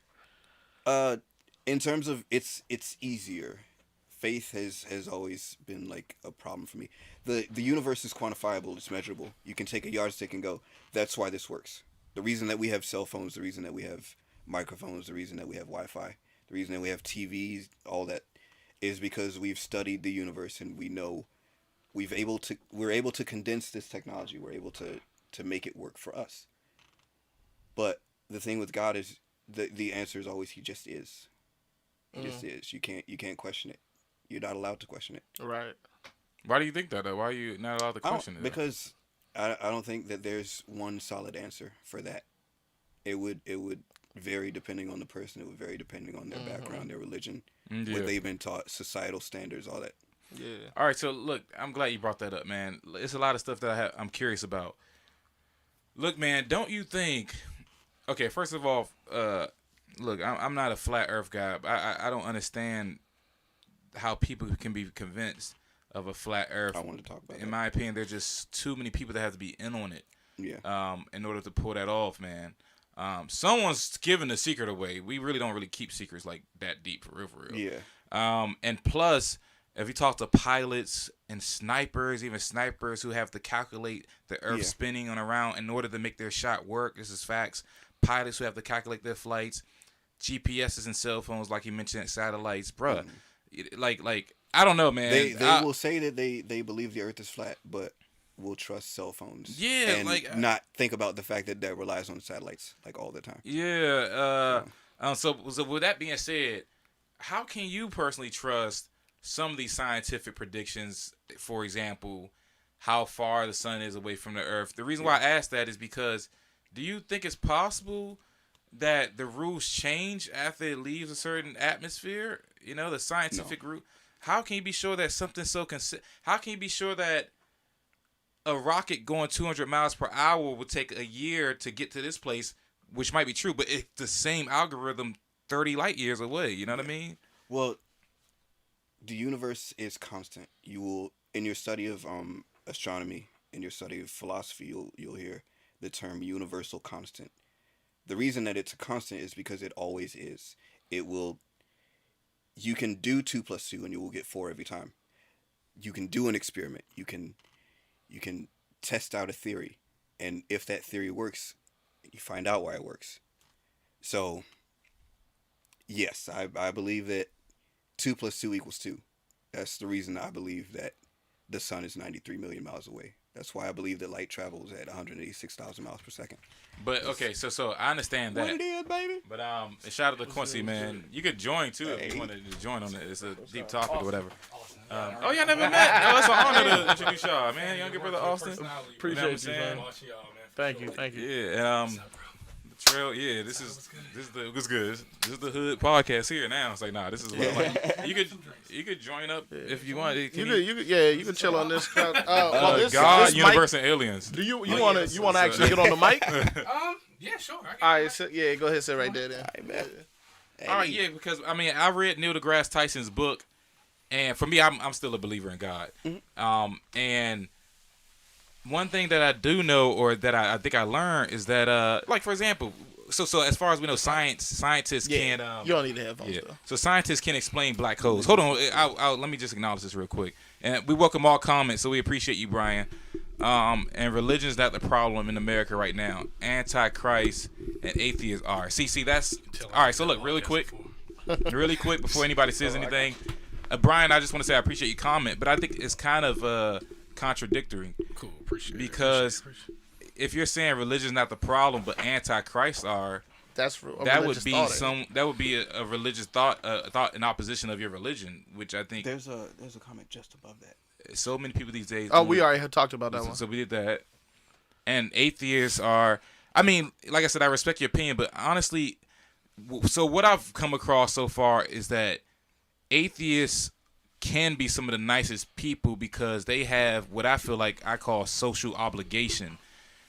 In terms of it's easier. Faith has always been like a problem for me. The universe is quantifiable, it's measurable. You can take a yardstick and go, that's why this works. The reason that we have cell phones, the reason that we have microphones, the reason that we have Wi-Fi, the reason that we have TVs, all that is because we've studied the universe and we know we're able to condense this technology. We're able to make it work for us. But the thing with God is the answer is always he just is. He just is. You can't question it. You're not allowed to question it. Right. Why do you think that though? Why are you not allowed to question it? Because I don't think that there's one solid answer for that. It would vary depending on the person. It would vary depending on their background, their religion, what they've been taught, societal standards, all that. Yeah. All right, so look, I'm glad you brought that up, man. It's a lot of stuff that I'm curious about. Look, man, don't you think? Okay, first of all, look, I'm not a flat Earth guy. I don't understand how people can be convinced of a flat Earth. I wanted to talk about In that. my opinion, there's just too many people that have to be in on it. Yeah. In order to pull that off, man. Someone's giving the secret away. We really don't really keep secrets like that deep, for real. Yeah. And plus, if you talk to pilots and snipers, even snipers who have to calculate the Earth spinning on around in order to make their shot work, this is facts. Pilots who have to calculate their flights, GPSs and cell phones, like you mentioned, satellites, bruh. Like I don't know, man. They will say that they believe the Earth is flat, but will trust cell phones. Yeah, and like not think about the fact that relies on satellites like all the time. Yeah. So with that being said, how can you personally trust some of these scientific predictions? For example, how far the sun is away from the Earth. The reason why I ask that is because, do you think it's possible that the rules change after it leaves a certain atmosphere? You know, the scientific route. How can you be sure that something so How can you be sure that a rocket going 200 miles per hour will take a year to get to this place, which might be true, but it's the same algorithm 30 light years away. You know what I mean? Well, the universe is constant. You will, in your study of astronomy, in your study of philosophy, you'll hear the term universal constant. The reason that it's a constant is because it always is. It will. You can do 2 + 2 and you will get 4 every time. You can do an experiment. You can test out a theory, and if that theory works, you find out why it works. So, yes, I believe that 2 + 2 = 2. That's the reason I believe that the sun is 93 million miles away That's why I believe that light travels at 186,000 miles per second. But okay, so I understand that. What it is, baby? But shout out to Quincy, man. You could join too if you wanted to join on it. It's a deep topic or whatever. Oh, y'all never met. Oh, it's an honor to introduce y'all, man. Younger brother Austin. Appreciate you, man. Thank you. Yeah, and Trail, yeah, this is good. This is the hood podcast here now. It's like, nah, this is what like you could join up if you want. You could chill on this. This God, mic, universe, and aliens. Do you want to actually get on the mic? Yeah, sure. All right, go ahead, sit right there. Then. All right, man. All right, yeah, because I mean, I read Neil deGrasse Tyson's book, and for me, I'm still a believer in God. Mm-hmm. And one thing that I do know, or that I think I learned, is that like for example, so as far as we know, scientists can. You don't need to have headphones though. So scientists can explain black holes. Hold on, let me just acknowledge this real quick, and we welcome all comments. So we appreciate you, Brian. And religion is not the problem in America right now. Antichrist and atheists are. See, that's all right. So look, really quick before anybody says anything, Brian, I just want to say I appreciate your comment, but I think it's kind of contradictory. Cool, appreciate it. Because if you're saying religion is not the problem, but Antichrist are, that would be a religious thought in opposition of your religion, which I think There's a comment just above that. so many people these days. Oh, we already had talked about that one. So we did that. And atheists are, I mean, like I said, I respect your opinion, but honestly, so what I've come across so far is that atheists can be some of the nicest people because they have what I feel like I call social obligation,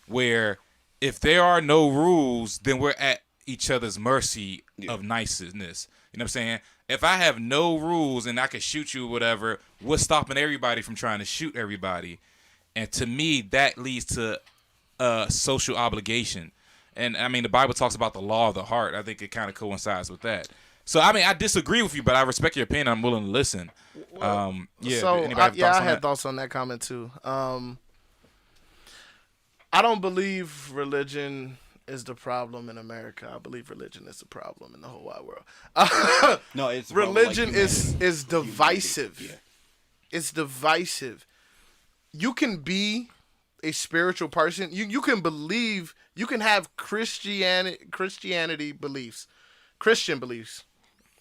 where if there are no rules, then we're at each other's mercy of niceness. You know what I'm saying? If I have no rules and I can shoot you or whatever, what's stopping everybody from trying to shoot everybody? And to me, that leads to social obligation. And I mean, the Bible talks about the law of the heart. I think it kind of coincides with that. So I mean, I disagree with you, but I respect your opinion. I'm willing to listen. I had thoughts on that comment too. I don't believe religion is the problem in America. I believe religion is the problem in the whole wide world. No, it's religion is divisive. Yeah. It's divisive. You can be a spiritual person. You can believe. You can have Christianity beliefs, Christian beliefs.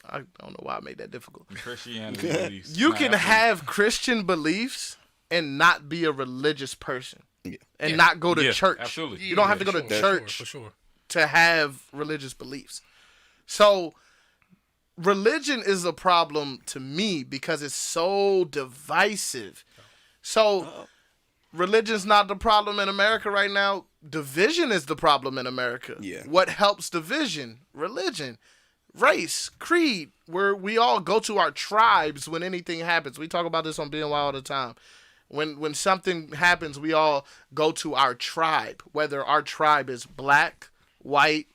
I don't know why I made that difficult. Christianity beliefs. You can have Christian beliefs and not be a religious person. Yeah. And not go to church. Absolutely. You don't have to go to church for sure. to have religious beliefs. So religion is a problem to me because it's so divisive. So religion's not the problem in America right now. Division is the problem in America. Yeah. What helps division? Religion, race, creed, where we all go to our tribes when anything happens. We talk about this on BNY all the time. When something happens, we all go to our tribe, whether our tribe is black, white,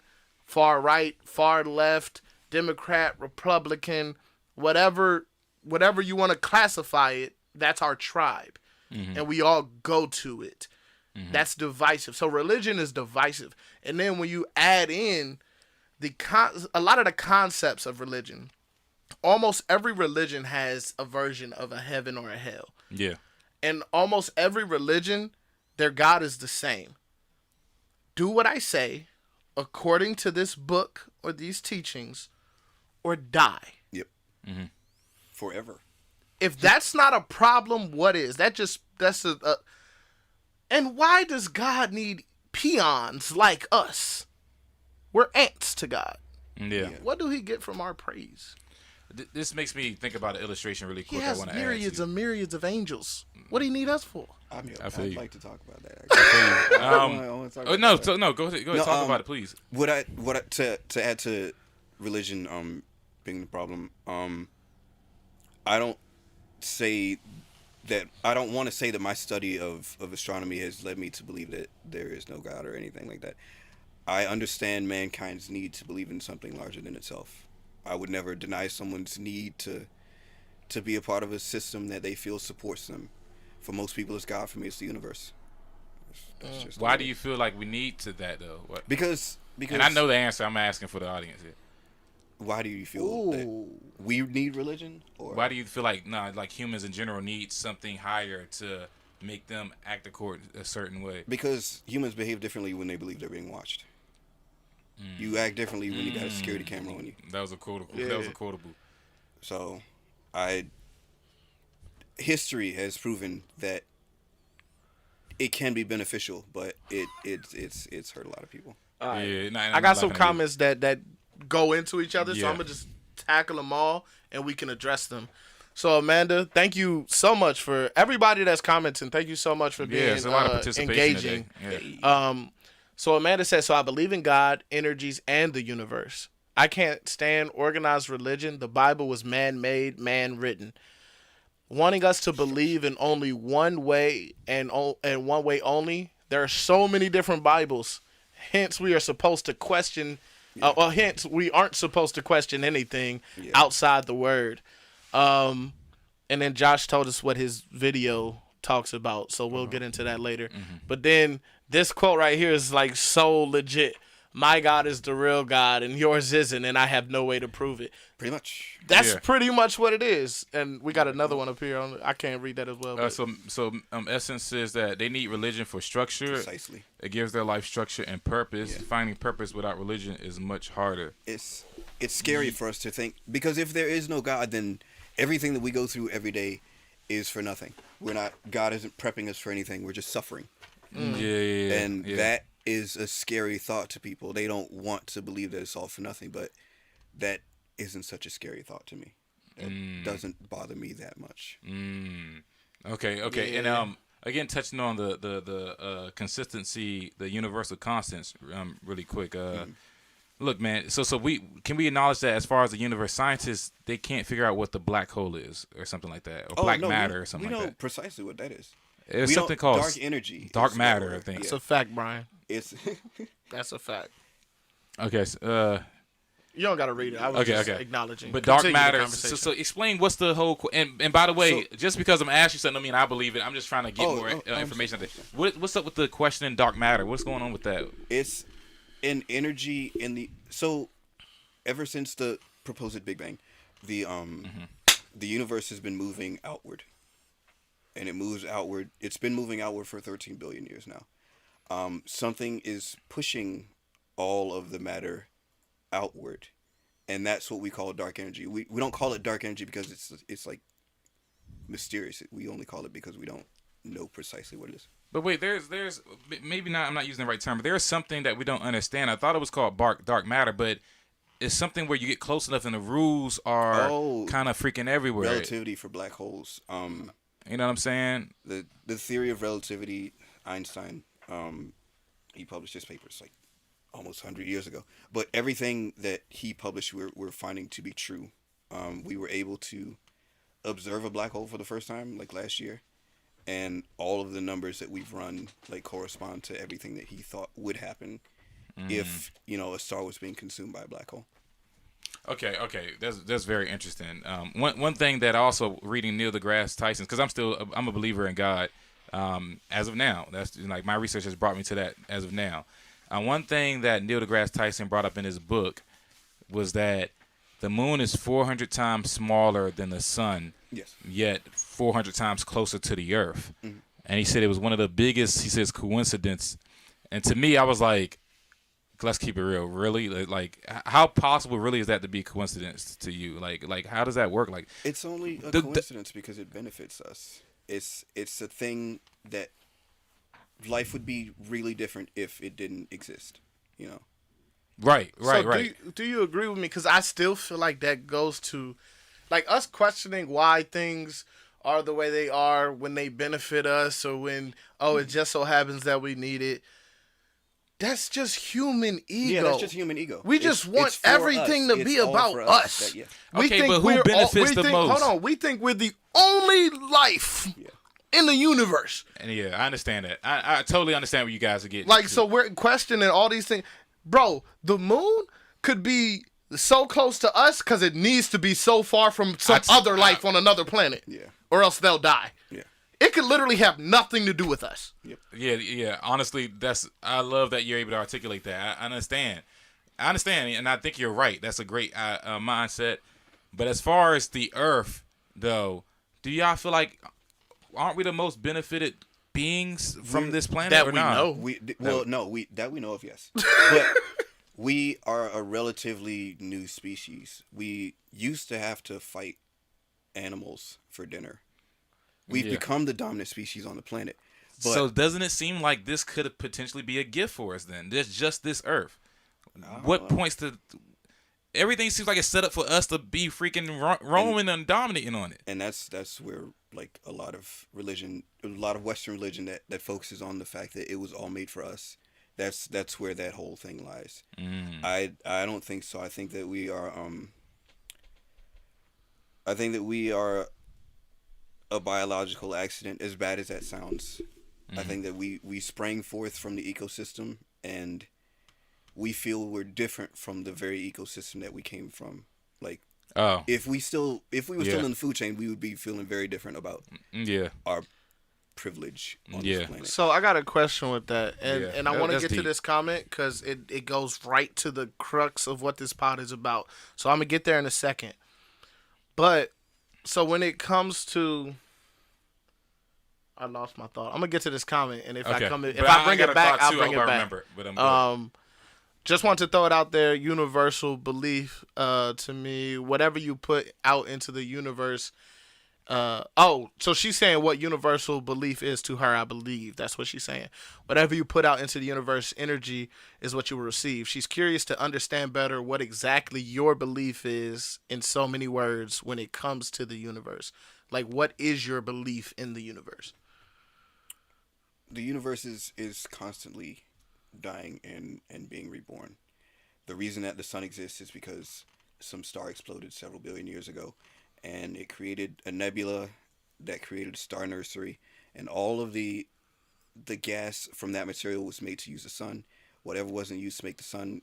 far right, far left, Democrat, Republican, whatever you want to classify it, that's our tribe. Mm-hmm. And we all go to it. Mm-hmm. That's divisive. So religion is divisive. And then when you add in a lot of the concepts of religion, almost every religion has a version of a heaven or a hell. Yeah. And almost every religion, their God is the same. Do what I say according to this book or these teachings, or die. Yep. Mm-hmm. Forever. If that's not a problem, what is? And why does God need peons like us? We're ants to God. Yeah. What do he get from our praise? This makes me think about an illustration really quick. He has myriads and myriads of angels. What do do you need us for? I'd like to talk about that. No, go ahead, talk about it, please. To add to religion being the problem, I don't want to say that my study of astronomy has led me to believe that there is no God or anything like that. I understand mankind's need to believe in something larger than itself. I would never deny someone's need to be a part of a system that they feel supports them. For most people, it's God. For me, it's the universe. That's just why do you feel like we need to that though? What? Because and I know the answer. I'm asking for the audience here. Why do you feel that we need religion? Or why do you feel like humans in general need something higher to make them act a certain way? Because humans behave differently when they believe they're being watched. You act differently when you got a security camera on you. That was a quotable. Yeah. That was a quotable. So, history has proven that it can be beneficial, but it's hurt a lot of people. All right. Yeah, I got some comments that go into each other, so Yeah. I'm gonna just tackle them all and we can address them. So Amanda, thank you so much for everybody that's commenting. Thank you so much for being it's a lot of participation engaging. today. Yeah. So Amanda says, so I believe in God, energies, and the universe. I can't stand organized religion. The Bible was man-made, man-written. Wanting us to believe in only one way and one way only. There are so many different Bibles. Hence, we are supposed to question. Hence, we aren't supposed to question anything outside the Word. And then Josh told us what his video talks about, so we'll get into that later. But then this quote right here is like so legit. My God is the real God, and yours isn't, and I have no way to prove it. Pretty much. That's pretty much what it is. And we got another one up here. I can't read that as well. But. So Essence says that they need religion for structure. Precisely. It gives their life structure and purpose. Yeah. Finding purpose without religion is much harder. It's scary for us to think, because if there is no God, then everything that we go through every day is for nothing. God isn't prepping us for anything. We're just suffering. Yeah. And that is a scary thought to people. They don't want to believe that it's all for nothing, but that isn't such a scary thought to me. It doesn't bother me that much. Okay. Yeah. And again, touching on the consistency, the universal constants, really quick. Look, man. So we acknowledge that as far as the universe, scientists, they can't figure out what the black hole is or something like that, or black matter or something we like know that. precisely what that is. It's We something know called dark energy. dark is matter, what I we're- think. It's a fact, Brian. It's That's a fact. Okay. You don't got to read it. I was just acknowledging. But dark Continue the matter. conversation. So explain what's the whole. And by the way, just because I'm asking you something, I mean I believe it. I'm just trying to get more information. What's up with the question in dark matter? What's going on with that? It's an energy in the ever since the proposed Big Bang, the universe has been moving outward, and it moves outward. It's been moving outward for 13 billion years now. Something is pushing all of the matter outward, and that's what we call dark energy. We don't call it dark energy because it's like mysterious. We only call it because we don't know precisely what it is. But wait, there's maybe not. I'm not using the right term. But there's something that we don't understand. I thought it was called dark matter, but it's something where you get close enough and the rules are kind of freaking everywhere. Relativity for black holes. You know what I'm saying? The theory of relativity, Einstein, he published his papers like almost 100 years ago. But everything that he published, we're finding to be true. We were able to observe a black hole for the first time like last year, and all of the numbers that we've run like correspond to everything that he thought would happen if a star was being consumed by a black hole. Okay, that's very interesting. One thing that also reading Neil deGrasse Tyson, because I'm a believer in God. As of now, that's like my research has brought me to that as of now. One thing that Neil deGrasse Tyson brought up in his book was that the moon is 400 times smaller than the sun, yet 400 times closer to the earth. And he said it was one of the biggest, he says, coincidence. And to me, I was like, let's keep it real. Really? Like how possible really is that to be coincidence to you? Like how does that work? Like it's only a coincidence because it benefits us. It's a thing that life would be really different if it didn't exist, Right. Do you agree with me? Because I still feel like that goes to, like, us questioning why things are the way they are when they benefit us, or when it just so happens that we need it. That's just human ego. Yeah, that's just human ego. We just want everything to be about us. Okay, but who benefits the most? Hold on. We think we're the only life in the universe. And I understand that. I totally understand what you guys are getting. Like, so we're questioning all these things. Bro, the moon could be so close to us because it needs to be so far from some other life on another planet. Yeah. Or else they'll die. Yeah. It could literally have nothing to do with us. Yep. Yeah. Honestly, I love that you're able to articulate that. I understand, and I think you're right. That's a great mindset. But as far as the Earth, though, do y'all feel like aren't we the most benefited beings from this planet that or we not? know. We know of, yes. But we are a relatively new species. We used to have to fight animals for dinner. We've become the dominant species on the planet. But So doesn't it seem like this could potentially be a gift for us then? There's just this Earth. What points to... Everything seems like it's set up for us to be freaking roaming and dominating on it. and that's where like a lot of Western religion that focuses on the fact that it was all made for us. That's where that whole thing lies. I don't think so. I think that we are a biological accident, as bad as that sounds. I think that we sprang forth from the ecosystem, and we feel we're different from the very ecosystem that we came from. Like, if we were still in the food chain, we would be feeling very different about our privilege on this planet. So I got a question with that, and I want to get deep. to this comment because it goes right to the crux of what this pod is about. So I'm gonna get there in a second. But so when it comes to, I lost my thought. I'm gonna get to this comment, and if I bring it back, I'll bring it back. Remember it, but I'm Just want to throw it out there. Universal belief, to me, whatever you put out into the universe. So she's saying what universal belief is to her. I believe that's what she's saying. Whatever you put out into the universe, energy is what you will receive. She's curious to understand better what exactly your belief is in so many words when it comes to the universe. Like, what is your belief in the universe? The universe is constantly dying and being reborn. The reason that the sun exists is because some star exploded several billion years ago, and it created a nebula that created a star nursery, and all of the gas from that material was made to use the sun. Whatever wasn't used to make the sun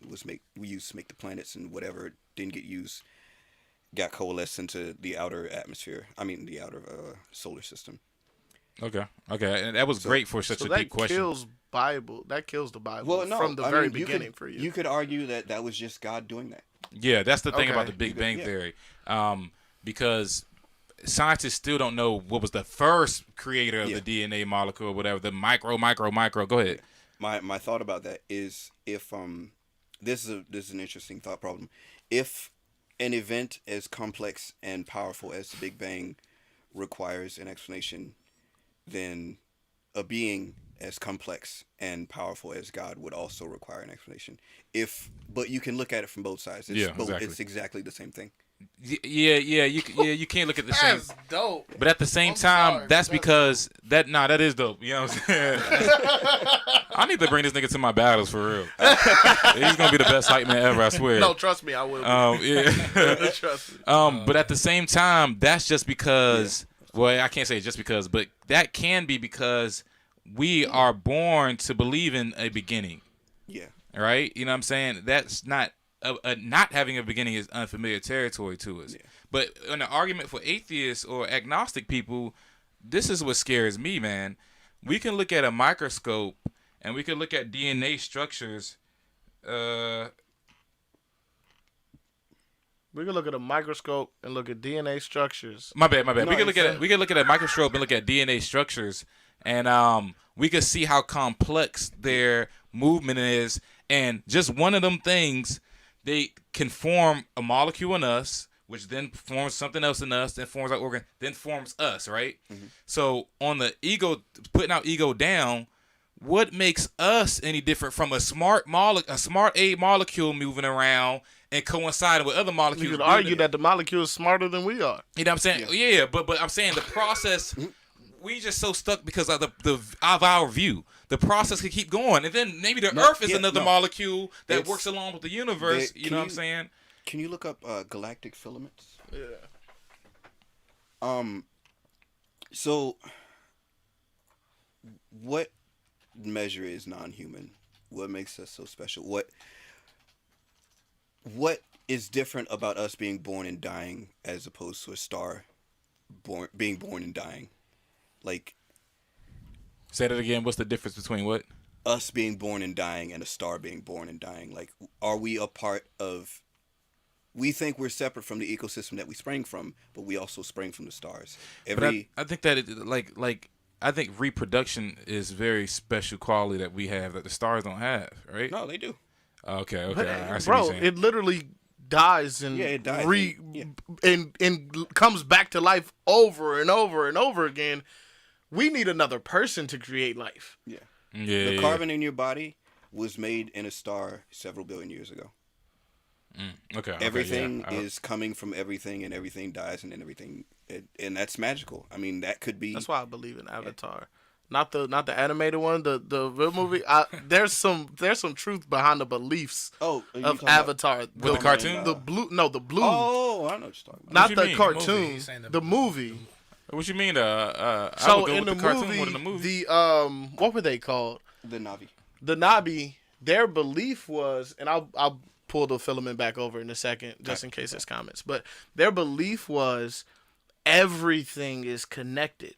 we used to make the planets, and whatever didn't get used got coalesced into the outer atmosphere. I mean, the outer solar system. Okay, and that was great for such a deep question. That kills the Bible from the very beginning for you. You could argue that was just God doing that. Yeah, that's the thing about the Big Bang Theory. Because scientists still don't know what was the first creator of the DNA molecule or whatever, the micro. Go ahead. My thought about that is if this is an interesting thought problem. If an event as complex and powerful as the Big Bang requires an explanation, then a being as complex and powerful as God would also require an explanation. But you can look at it from both sides. It's exactly the same thing. Yeah. You can't look at the same. That's dope. But at the same time, that's because that is dope. You know what I'm saying? I need to bring this nigga to my battles for real. He's gonna be the best hype man ever. I swear. No, trust me, I will. Trust me. But at the same time, that's just because. Well, I can't say just because, but that can be because we are born to believe in a beginning. Yeah. Right? You know what I'm saying? That's not not having a beginning is unfamiliar territory to us. Yeah. But in an argument for atheists or agnostic people, this is what scares me, man. We can look at a microscope and we can look at DNA structures. We can look at a microscope and look at DNA structures. My bad. We can look at a microscope and look at DNA structures, and we can see how complex their movement is. And just one of them things, they can form a molecule in us, which then forms something else in us, then forms our organ, then forms us, right? Mm-hmm. So on the ego, putting our ego down, what makes us any different from a smart A molecule moving around and coinciding with other molecules? You could argue that the molecule is smarter than we are. You know what I'm saying? Yeah, but I'm saying the process, we just so stuck because of of our view. The process could keep going, and then maybe the Earth is another molecule that works along with the universe. You know what I'm saying? Can you look up galactic filaments? Yeah. So, what measure is non-human? What makes us so special? What is different about us being born and dying as opposed to a star being born and dying? Like, say that again. What's the difference between what? Us being born and dying and a star being born and dying. Like, are we a part of we think we're separate from the ecosystem that we sprang from, but we also sprang from the stars. But I think that I think reproduction is very special quality that we have that the stars don't have, right? No, they do. Okay. But, I see bro, what you're saying. it literally dies and it dies and comes back to life over and over and over again. We need another person to create life. Yeah. Yeah. The carbon in your body was made in a star several billion years ago. Okay. Everything is coming from everything, and everything dies, and then everything, and that's magical. I mean, that could be. That's why I believe in Avatar, not the animated one, the real movie. There's some truth behind the beliefs of Avatar. with the cartoon. The blue. Oh, I know what you're talking about. Not you the mean? cartoon. The The movie. What you mean? I So would go in with the cartoon movie, more than the movie. the what were they called? The Navi. The Nabi. Their belief was, and I'll pull the filament back over in a second, just in case there's comments. But their belief was everything is connected.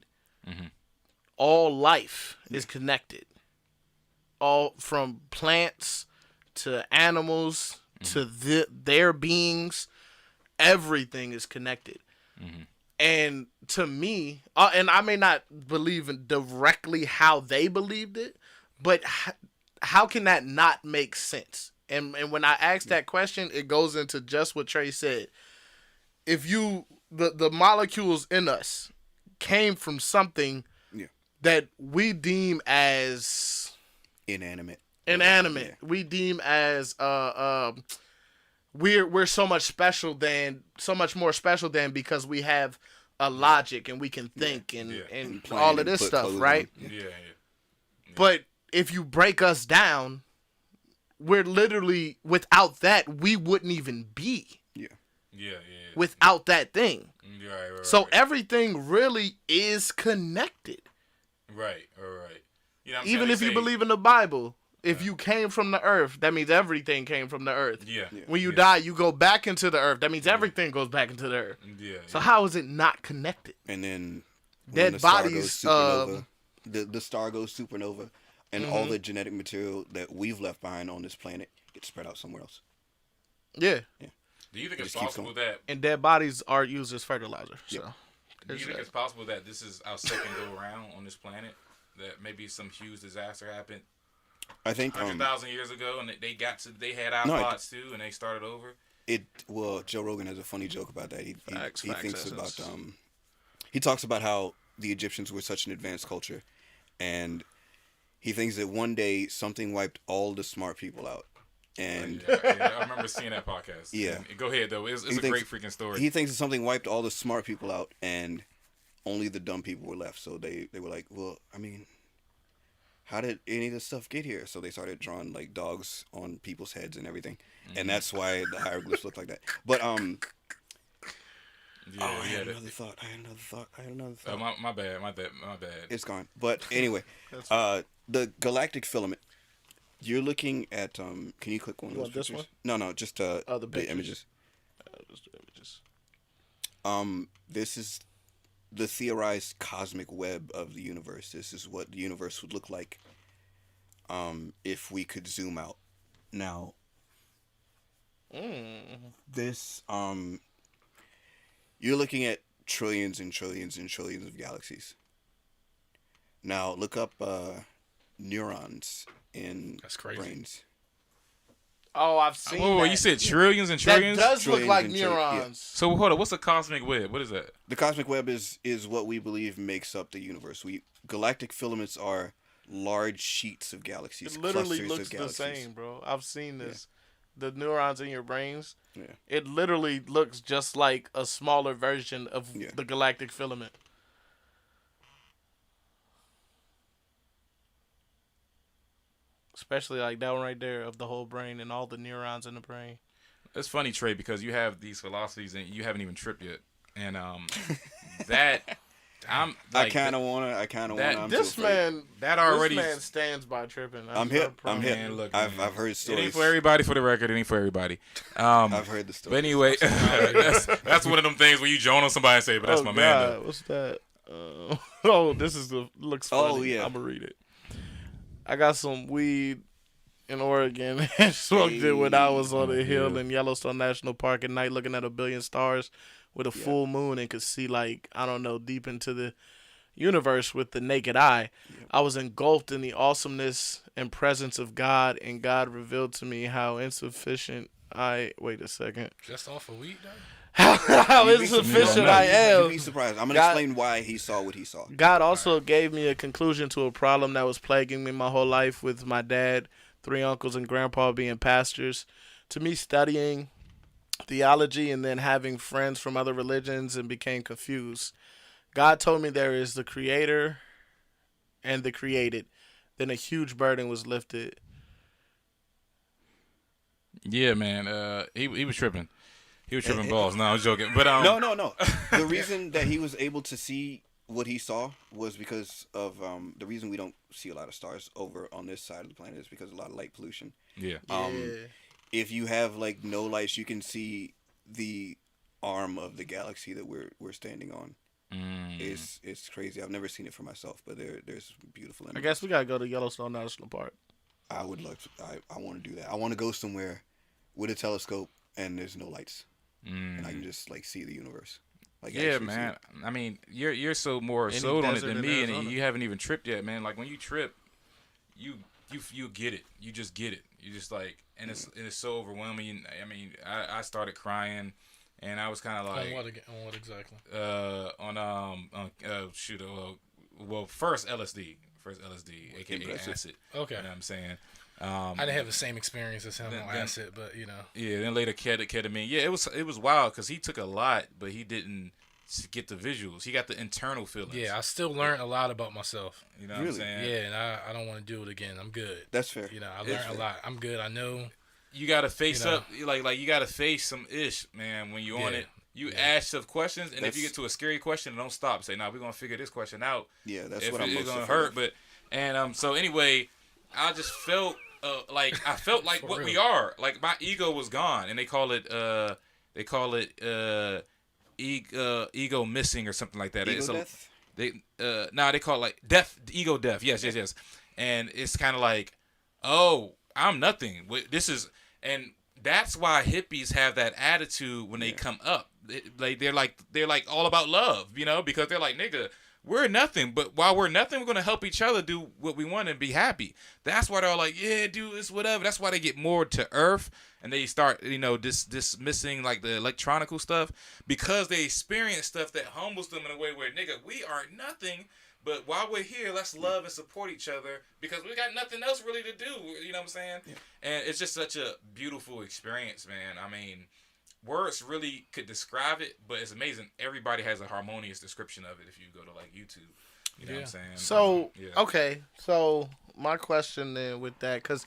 Mhm. All life is connected. All from plants to animals to their beings, everything is connected. And to me, and I may not believe in directly how they believed it, but how can that not make sense? And when I ask that question, it goes into just what Trey said. If the molecules in us came from something that we deem as Inanimate, yeah. We deem as we're so much more special than because we have a logic and we can think and all of this stuff, right? Yeah. But if you break us down, we're literally, without that, we wouldn't even be. Yeah. Without that thing. Yeah, right, So everything really is connected. Right. You know what I'm Even saying? if you believe in the Bible, if you came from the earth, that means everything came from the earth. Yeah. When you die, you go back into the earth. That means everything goes back into the earth. Yeah. So how is it not connected? and then when Dead the star bodies, goes supernova, the star goes supernova, and all the genetic material that we've left behind on this planet gets spread out somewhere else. Yeah. Do you think it's just keeps possible going. that? And dead bodies are used as fertilizer. So. Yep. Do you think it's possible that this is our second go around on this planet? That maybe some huge disaster happened I think 100,000 years ago, and they had No, iPods too, and they started over. Joe Rogan has a funny joke about that. He Facts, thinks essence. about he talks about how the Egyptians were such an advanced culture, and he thinks that one day something wiped all the smart people out. And Yeah, I remember seeing that podcast. Yeah. And go ahead though. It's a great freaking story. he thinks that something wiped all the smart people out, and only the dumb people were left. So they were like, well, I mean, how did any of this stuff get here? So they started drawing like dogs on people's heads and everything, and that's why the hieroglyphs look like that. But Yeah, I yeah. had another thought. My bad. It's gone. But anyway, the galactic filament. You're looking at can you click one of those want this pictures? one? No, just the the pictures? images. Just the images. This is the theorized cosmic web of the universe. This is what the universe would look like if we could zoom out. Now, this you're looking at trillions and trillions and trillions of galaxies. Now, look up neurons in That's crazy. brains. Oh, I've seen Whoa, that. you said trillions and That trillions? does look Trillions like and neurons. So hold on, what's a cosmic web? What is that? The cosmic web is what we believe makes up the universe. Galactic filaments are large sheets of galaxies. It literally clusters looks of the galaxies. same, bro. I've seen this. The neurons in your brains. Yeah. It literally looks just like a smaller version of Yeah. the galactic filament. Especially like that one right there of the whole brain and all the neurons in the brain. It's funny, Trey, because you have these philosophies and you haven't even tripped yet. And that I'm like I kind of wanna. I'm This so afraid. man, that already. this man stands by tripping. I'm hip. I'm hip. Man, look, I've man. heard It stories. ain't for everybody. For the record, it ain't for everybody. I've heard the story. But anyway, that's one of them things where you join on somebody and say, "But that's my man." Though. What's that? Oh, this is looks funny. Oh, yeah. I'm gonna read it. I got some weed in Oregon and smoked it when I was on a hill yeah. in Yellowstone National Park at night, looking at a billion stars with a Yeah. full moon, and could see, like, I don't know, deep into the universe with the naked eye. Yep. I was engulfed in the awesomeness and presence of God, and God revealed to me how insufficient I. Wait a second. Just off of weed, though? How You'd be insufficient surprised. I You'd am. be surprised. I'm gonna God- explain why he saw what he saw. God also gave me a conclusion to a problem that was plaguing me my whole life, with my dad, 3 uncles, and grandpa being pastors. To me, studying theology and then having friends from other religions, and became confused. God told me there is the creator and the created. Then a huge burden was lifted. Yeah, man. He was tripping. He was tripping balls. No, I was joking. But No. The reason that he was able to see what he saw was because of the reason we don't see a lot of stars over on this side of the planet is because of a lot of light pollution. Yeah. If you have like no lights, you can see the arm of the galaxy that we're standing on. It's crazy. I've never seen it for myself, but there's beautiful images. I guess we gotta go to Yellowstone National Park. I would love to. I want to do that. I want to go somewhere with a telescope and there's no lights, and I can just like see the universe. Like Yeah, actually see man. it. I mean, you're so more Any sold on it desert than in me, and Arizona. you haven't even tripped yet, man. Like when you trip, you get it. You just get it. You just like, and it's so overwhelming. I mean, I started crying, and I was kind of like, On what exactly? First LSD, aka Impressive. acid. Okay. You know what I'm saying? I didn't have the same experience as him on then- acid, but you know. Yeah, then later ketamine. Yeah, it was wild because he took a lot, but he didn't get the visuals. He got the internal feelings. Yeah, I still learned a lot about myself. You know what I'm Really? saying? Yeah, and I don't want to do it again. I'm good. That's fair. You know, I It's learned a fair. lot. I'm good. I know. You gotta face You know. up, like you gotta face some ish, man. When you on Yeah. it, you ask yourself questions, and if you That's- get to a scary question, don't stop. Say, "Nah, we're gonna figure this question out." Yeah, that's if what I'm it's most gonna afraid hurt, of. but so anyway, I just felt like For what we real. are. Like my ego was gone, and they call it ego missing or something like that. Ego It's death? they call it like death, ego death. Yes. And it's kind of like, oh, I'm nothing. This is, and that's why hippies have that attitude when they come up. They're like all about love, you know, because they're like, nigga, we're nothing, but while we're nothing, we're gonna help each other do what we want and be happy. That's why they're all like, yeah, dude, it's whatever. That's why they get more to earth and they start, dismissing like the electronical stuff because they experience stuff that humbles them in a way where, nigga, we are nothing. But while we're here, let's love and support each other because we got nothing else really to do. You know what I'm saying? Yeah. And it's just such a beautiful experience, man. I mean, words really could describe it, but it's amazing. Everybody has a harmonious description of it if you go to like YouTube. You know what I'm saying? So Yeah. okay, so my question then with that, because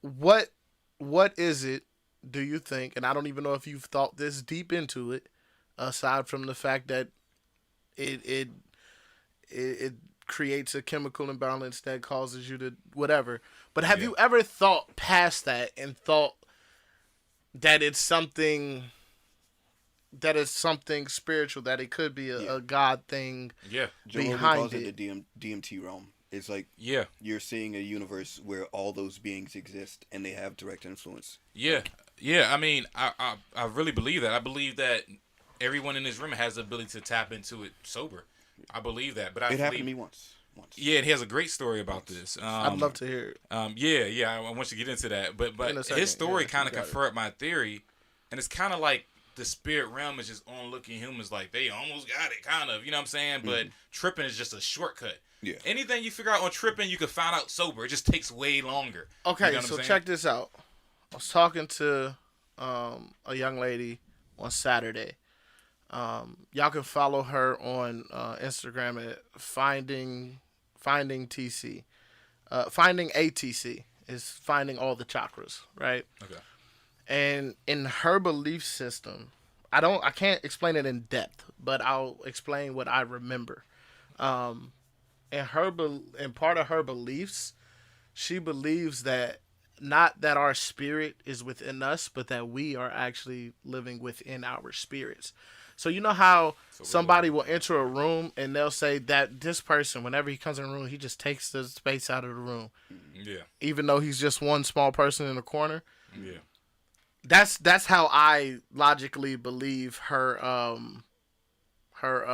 what is it? Do you think? And I don't even know if you've thought this deep into it, aside from the fact that it creates a chemical imbalance that causes you to whatever. But have you ever thought past that and thought that it's something spiritual, that it could be a God thing Yeah. Joe Rogan behind calls it? it the DMT realm. It's like Yeah. you're seeing a universe where all those beings exist and they have direct influence. Yeah. Yeah. I mean, I really believe that. I believe that everyone in this room has the ability to tap into it sober. I believe that. But It happened to me once. Yeah, and he has a great story about this. I'd love to hear it. Yeah, I want you to get into that. But In a second, his story yeah, kind of you got it. confirmed my theory, and it's kind of like the spirit realm is just on looking humans like they almost got it, kind of. You know what I'm saying? But tripping is just a shortcut. Yeah. Anything you figure out on tripping, you can find out sober. It just takes way longer. Okay, You know what so I'm saying? check this out. I was talking to a young lady on Saturday. Y'all can follow her on Instagram at finding TC. Finding ATC is finding all the chakras, right? Okay. And in her belief system, I can't explain it in depth, but I'll explain what I remember. And part of her beliefs, she believes that not that our spirit is within us, but that we are actually living within our spirits. So you know how So we somebody will- will enter a room and they'll say that this person, whenever he comes in a room, he just takes the space out of the room, Yeah, even though he's just one small person in the corner. yeah. That's how I logically believe her her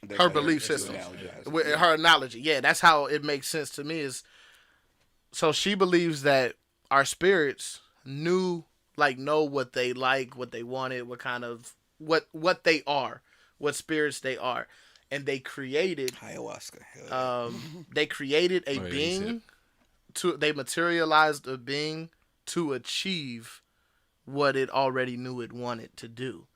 That's her how belief you system. analogize it. With Yeah. her analogy. Yeah, that's how it makes sense to me. Is so she believes that our spirits know what they like, what they wanted, what kind of what they are, what spirits they are, and they created Ayahuasca. Hell yeah. they created a Oh, yeah, he being they materialized a being to achieve what it already knew it wanted to do.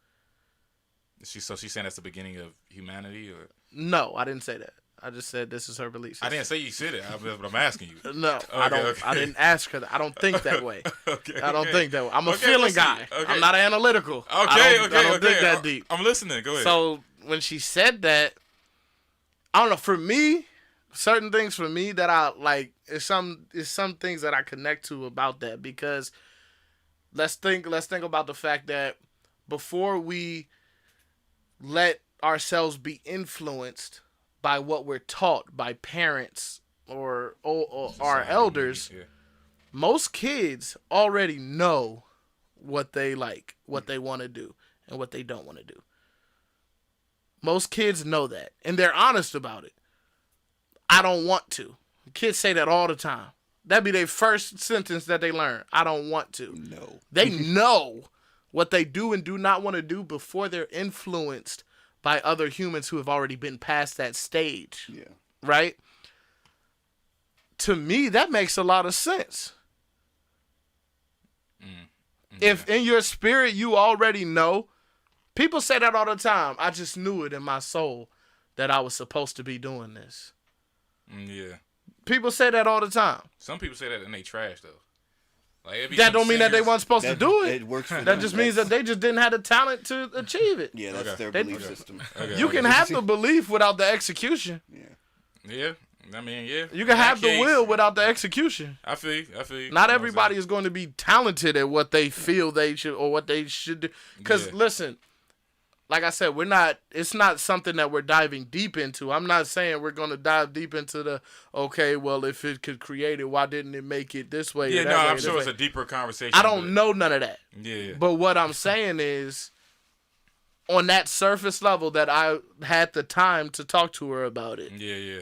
So she's saying that's the beginning of humanity, or No, I didn't say that. I just said this is her belief system. I didn't say you said it. But I'm asking you. No, I don't. okay. I didn't ask her that. I don't think that way. Okay, I don't okay. think that way. I'm a Okay, feeling let's see. guy. Okay. I'm not analytical. Okay, I don't okay. think that deep. I'm listening. Go ahead. So when she said that, I don't know. For me, certain things for me that I like is some things that I connect to about that, because let's think about the fact that before we let ourselves be influenced by what we're taught by parents or our Society, elders, yeah. most kids already know what they like, what they want to do, and what they don't want to do. Most kids know that, and they're honest about it. I don't want to. Kids say that all the time. That'd be their first sentence that they learn. I don't want to. No. They know what they do and do not want to do before they're influenced by other humans who have already been past that stage. Yeah. Right? To me, that makes a lot of sense. If in your spirit you already know, people say that all the time. I just knew it in my soul that I was supposed to be doing this. Yeah. People say that all the time. Some people say that and they trash though. Like it be That some don't mean that they singers- weren't supposed to do it. It works for That them. just means that they just didn't have the talent to achieve it. Yeah, that's Okay. their They- belief Okay. system. Okay, You okay. can have the belief without the execution. Yeah. Yeah. I mean, yeah. You In can that have the case, will without the execution. I feel you. I feel you. Not You know what I'm everybody saying? is going to be talented at what they feel they should or what they should do. Because Yeah. listen, like I said, it's not something that we're diving deep into. I'm not saying we're going to dive deep into the, okay, well, if it could create it, why didn't it make it this way? Yeah, or that no, way, I'm this sure it's way? a deeper conversation. I don't know none of that. Yeah. But what I'm saying is, on that surface level that I had the time to talk to her about it, Yeah, yeah.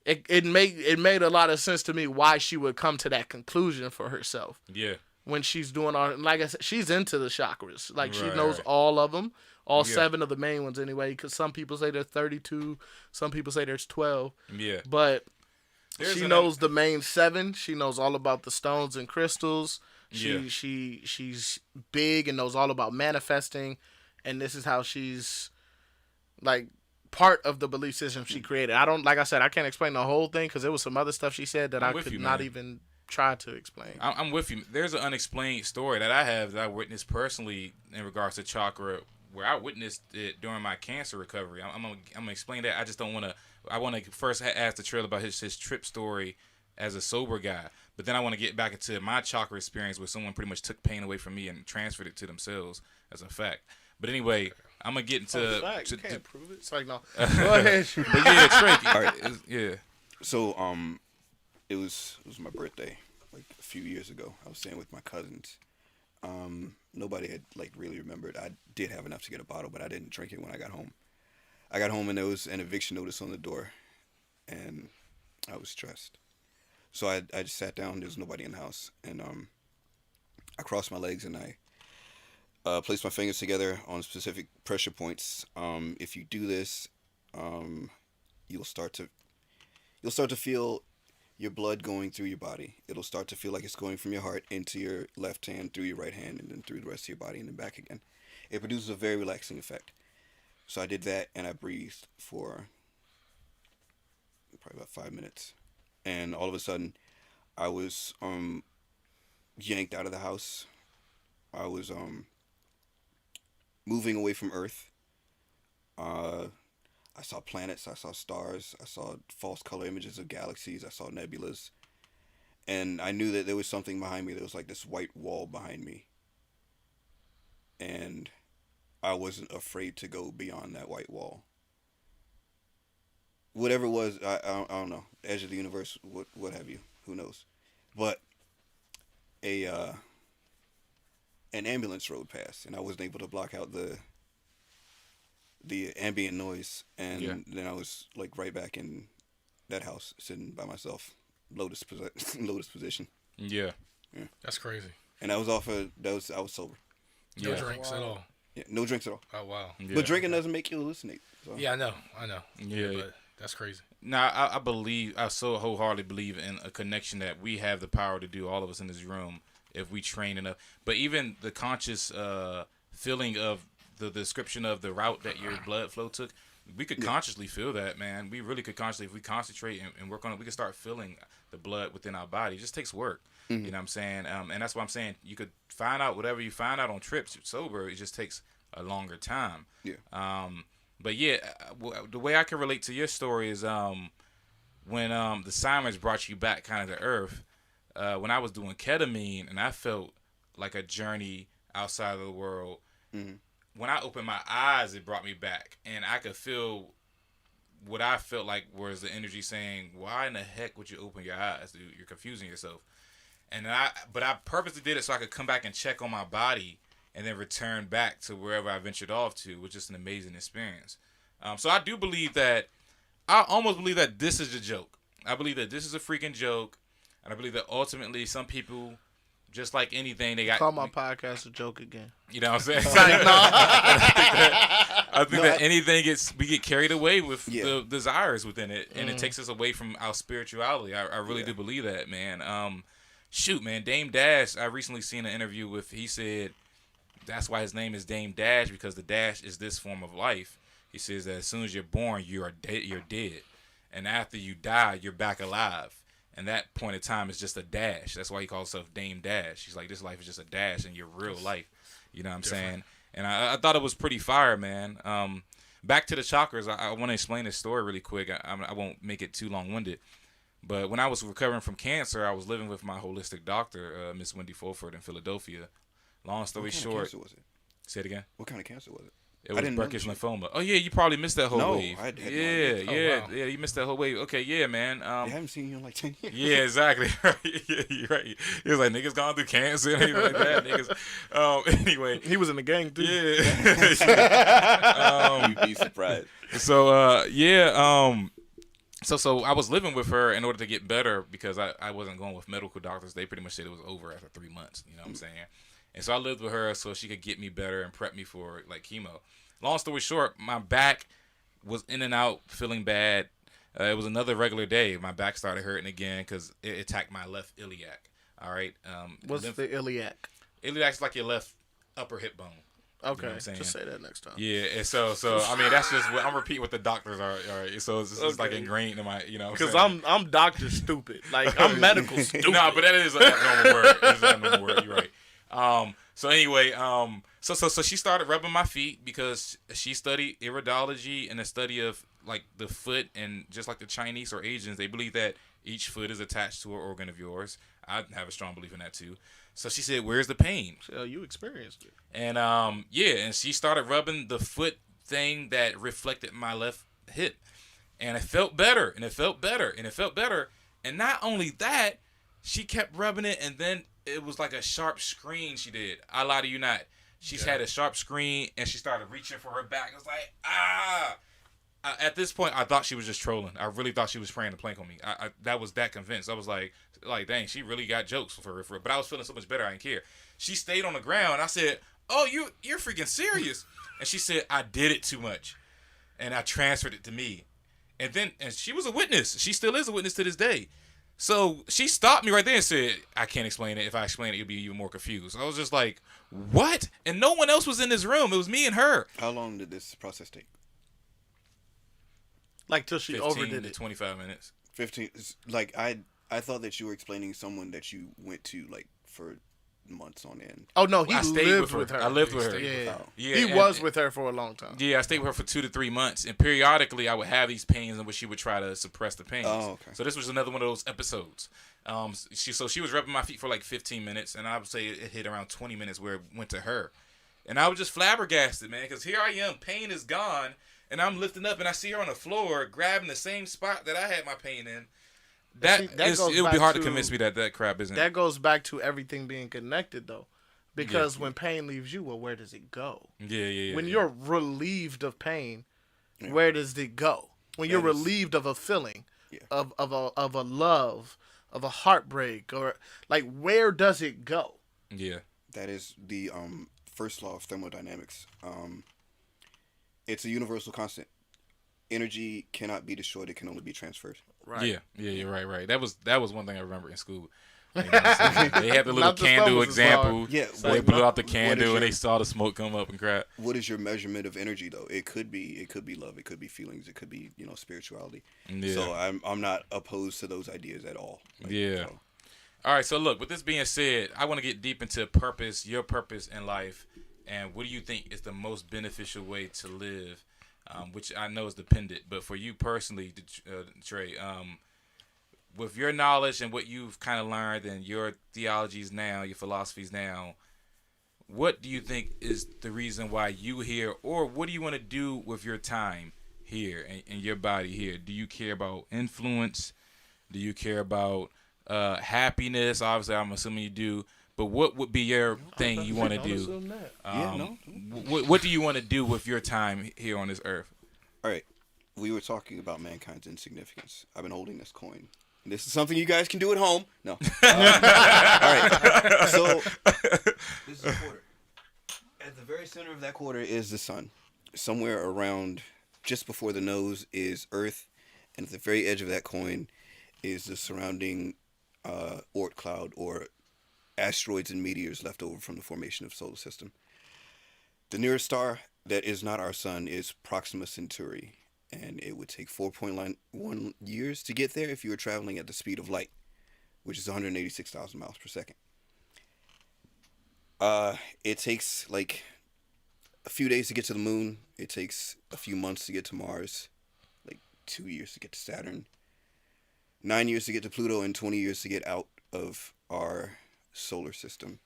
it made a lot of sense to me why she would come to that conclusion for herself Yeah. when she's doing all. Like I said, she's into the chakras. Like she Right, knows right. all of them, all Yeah. 7 of the main ones anyway. Because some people say there's 32, some people say there's 12, Yeah. but There's she an- knows the main 7. She knows all about the stones and crystals. Yeah. She's big and knows all about manifesting, and this is how she's like part of the belief system she created. Like I said, I can't explain the whole thing because there was some other stuff she said that I'm I with could you, not man. even try to explain. I'm with you. There's an unexplained story that I have that I witnessed personally in regards to chakra, where I witnessed it during my cancer recovery. I'm gonna explain that. I just don't want to. I want to first ask the Trill about his trip story as a sober guy, but then I want to get back into my chakra experience where someone pretty much took pain away from me and transferred it to themselves as a fact. But anyway, I'm gonna get into. You can't prove it. It's like no. Go ahead. But yeah, Trey. All right. Yeah. So it was my birthday like a few years ago. I was staying with my cousins. Nobody had like really remembered. I did have enough to get a bottle, but I didn't drink it when I got home. I got home and there was an eviction notice on the door, and I was stressed. So I just sat down. There was nobody in the house, and I crossed my legs and I placed my fingers together on specific pressure points. If you do this, you'll start to feel your blood going through your body. It'll start to feel like it's going from your heart into your left hand, through your right hand, and then through the rest of your body, and then back again. It produces a very relaxing effect. So I did that, and I breathed for probably about 5 minutes. And all of a sudden, I was yanked out of the house. I was moving away from Earth. I saw planets, I saw stars, I saw false color images of galaxies, I saw nebulas. And I knew that there was something behind me. There was like this white wall behind me. and I wasn't afraid to go beyond that white wall. Whatever it was, I don't know. Edge of the universe, what have you? Who knows? But a an ambulance rode past, and I wasn't able to block out the ambient noise, and then I was like right back in that house, sitting by myself, lotus position. Yeah. That's crazy. And I was I was sober. No drinks at all. Yeah, no drinks at all. Oh wow. Yeah. But drinking doesn't make you hallucinate. So. Yeah, I know. Yeah. But that's crazy. Now, I so wholeheartedly believe in a connection that we have the power to do, all of us in this room, if we train enough. But even the conscious feeling of the description of the route that your blood flow took, we could consciously feel that, man. We really could consciously, if we concentrate and work on it, we can start feeling the blood within our body. It just takes work. You know what I'm saying? And that's what I'm saying. You could find out whatever you find out on trips sober. It just takes a longer time. Yeah. But yeah, the way I can relate to your story is when the Simons brought you back kind of to earth. When I was doing ketamine and I felt like a journey outside of the world. When I opened my eyes, it brought me back, and I could feel what I felt like was the energy saying, "Why in the heck would you open your eyes, dude? You're confusing yourself." And I purposely did it so I could come back and check on my body, and then return back to wherever I ventured off to, which is an amazing experience. So I do believe that, I almost believe that this is a joke. I believe that this is a freaking joke, and I believe that ultimately some people, just like anything, they got... Call my podcast a joke again. You know what I'm saying? I think that anything we get carried away with the desires within it, and it takes us away from our spirituality. I really do believe that, man. Shoot, man, Dame Dash, I recently seen an interview with, he said that's why his name is Dame Dash, because the dash is this form of life. He says that as soon as you're born, you're dead. And after you die, you're back alive. And that point in time is just a dash. That's why he calls himself Dame Dash. He's like, this life is just a dash in your real life. You know what I'm saying? And I thought it was pretty fire, man. Back to the chakras, I want to explain this story really quick. I won't make it too long-winded. But when I was recovering from cancer, I was living with my holistic doctor, Miss Wendy Fulford in Philadelphia. Long story short. What kind of cancer was it? Say it again. What kind of cancer was it? It was Burkitt lymphoma. Oh yeah, you probably missed that whole wave. I had no idea. Yeah, you missed that whole wave. Okay, yeah, man. I haven't seen you in like 10 years. Yeah, exactly. Yeah, you're right. He was like, niggas gone through cancer and anything like that. Niggas. Anyway, he was in the gang too. Yeah. You'd be surprised. So So I was living with her in order to get better, because I wasn't going with medical doctors. They pretty much said it was over after 3 months. You know what I'm saying? And so I lived with her so she could get me better and prep me for like chemo. Long story short, my back was in and out, feeling bad. It was another regular day. My back started hurting again because it attacked my left iliac. All right. What's the iliac? Iliac's like your left upper hip bone. Okay, you know what I'm saying? just say that next time. Yeah, and so I mean that's just what I'm repeating what the doctors are. All right, so it's just like ingrained in my, you know. Because I'm doctor stupid, like I'm medical stupid. No, but that is an abnormal word. It's an abnormal word. You're right. So anyway, so she started rubbing my feet because she studied iridology and the study of like the foot, and just like the Chinese or Asians, they believe that each foot is attached to an organ of yours. I have a strong belief in that too. So she said, "Where's the pain?" So you experienced it. And and she started rubbing the foot thing that reflected my left hip, and it felt better, and it felt better, and it felt better. And not only that, she kept rubbing it, and then it was like a sharp scream she did. I lie to you not. She's had a sharp scream, and she started reaching for her back. It was like, ah. At this point, I thought she was just trolling. I really thought she was spraying the plank on me. That was that convinced. I was like, dang, she really got jokes for her. But I was feeling so much better, I didn't care. She stayed on the ground. I said, "Oh, you're freaking serious?" And she said, "I did it too much, and I transferred it to me." And she was a witness. She still is a witness to this day. So she stopped me right there and said, "I can't explain it. If I explain it, you'll be even more confused." I was just like, "What?" And no one else was in this room. It was me and her. How long did this process take? Like till she 15 overdid to it. 25 minutes. 15. Like I thought that you were explaining someone that you went to like for months on end. Oh no, he I stayed lived with her. I lived with her. Yeah, Yeah, he and- was with her for a long time. Yeah, I stayed with her for 2 to 3 months, and periodically I would have these pains in which she would try to suppress the pains. Oh, okay. So this was another one of those episodes. She was rubbing my feet for like 15 minutes, and I would say it hit around 20 minutes where it went to her, And I was just flabbergasted, man, because here I am, pain is gone, and I'm lifting up, and I see her on the floor grabbing the same spot that I had my pain in. See, that goes It would be back hard to to- convince me that crap isn't. That goes back to everything being connected, though. Because Yeah. when pain leaves you, well, where does it go? Yeah. When you're relieved of pain, Yeah. where does it go? When you're That is- relieved of a feeling, Yeah. of a love, of a heartbreak, or like where does it go? Yeah. That is the first law of thermodynamics. It's a universal constant. Energy cannot be destroyed; it can only be transferred. Right. Yeah. Right. That was one thing I remember in school. You know what I'm saying? They had the little Not the candle stomach is example. Yeah, So they what- blew out the what is candle and they your- saw the smoke come up and crap. What is your measurement of energy, though? It could be love, it could be feelings, it could be spirituality. Yeah. So I'm not opposed to those ideas at all. Yeah. so. All right, so look, with this being said, I want to get deep into purpose, your purpose in life, and what do you think is the most beneficial way to live, which I know is dependent, but for you personally, Trey, with your knowledge and what you've kind of learned and your theologies now, your philosophies now, what do you think is the reason why you here, or what do you want to do with your time here and your body here? Do you care about influence? Do you care about happiness? Obviously, I'm assuming you do. But what would be your thing you want to Don't do? assume that. What do you want to do with your time here on this earth? All right, we were talking about mankind's insignificance. I've been holding this coin. This is something you guys can do at home. No. All right. So this is a quarter. At the very center of that quarter is the sun. Somewhere around just before the nose is Earth, and at the very edge of that coin is the surrounding Oort cloud, or asteroids and meteors left over from the formation of the solar system. The nearest star that is not our sun is Proxima Centauri, and it would take 4.1 years to get there if you were traveling at the speed of light, which is 186,000 miles per second. It takes like a few days to get to the moon. It takes a few months to get to Mars, like 2 years to get to Saturn, 9 years to get to Pluto, and 20 years to get out of our solar system.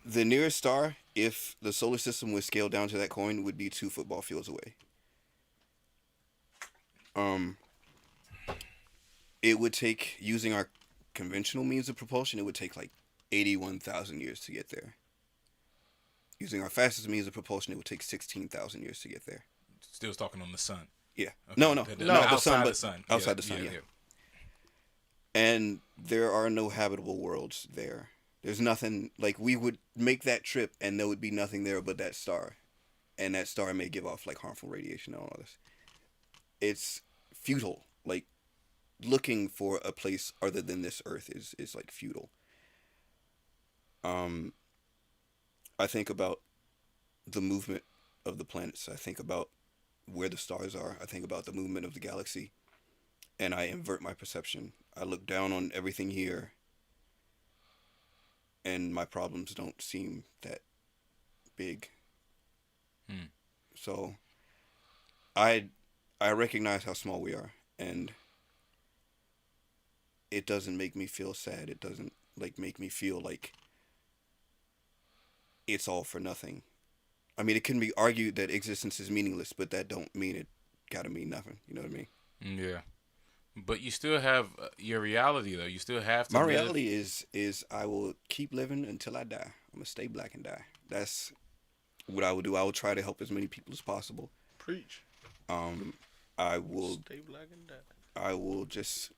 The nearest star, if the solar system was scaled down to that coin, would be 2 football fields away. It would take, using our conventional means of propulsion, it would take like 81,000 years to get there. Using our fastest means of propulsion, it would take 16,000 years to get there. Still talking on the sun. Yeah. Okay. No, The the outside sun, the but sun. outside the sun, yeah. And there are no habitable worlds there. There's nothing, like, we would make that trip and there would be nothing there but that star. And that star may give off, like, harmful radiation and all this. It's futile. Like, looking for a place other than this Earth is like, futile. I think about the movement of the planets. I think about where the stars are. I think about the movement of the galaxy. And I invert my perception. I look down on everything here, and my problems don't seem that big. So I recognize how small we are, and it doesn't make me feel sad. It doesn't like make me feel like it's all for nothing. I mean, it can be argued that existence is meaningless, but that don't mean it gotta mean nothing. You know what I mean? Yeah. But you still have your reality, though. You still have to My live. reality is I will keep living until I die. I'm gonna stay black and die. That's what I will do. I will try to help as many people as possible. Preach. I will Stay black and dead. I will just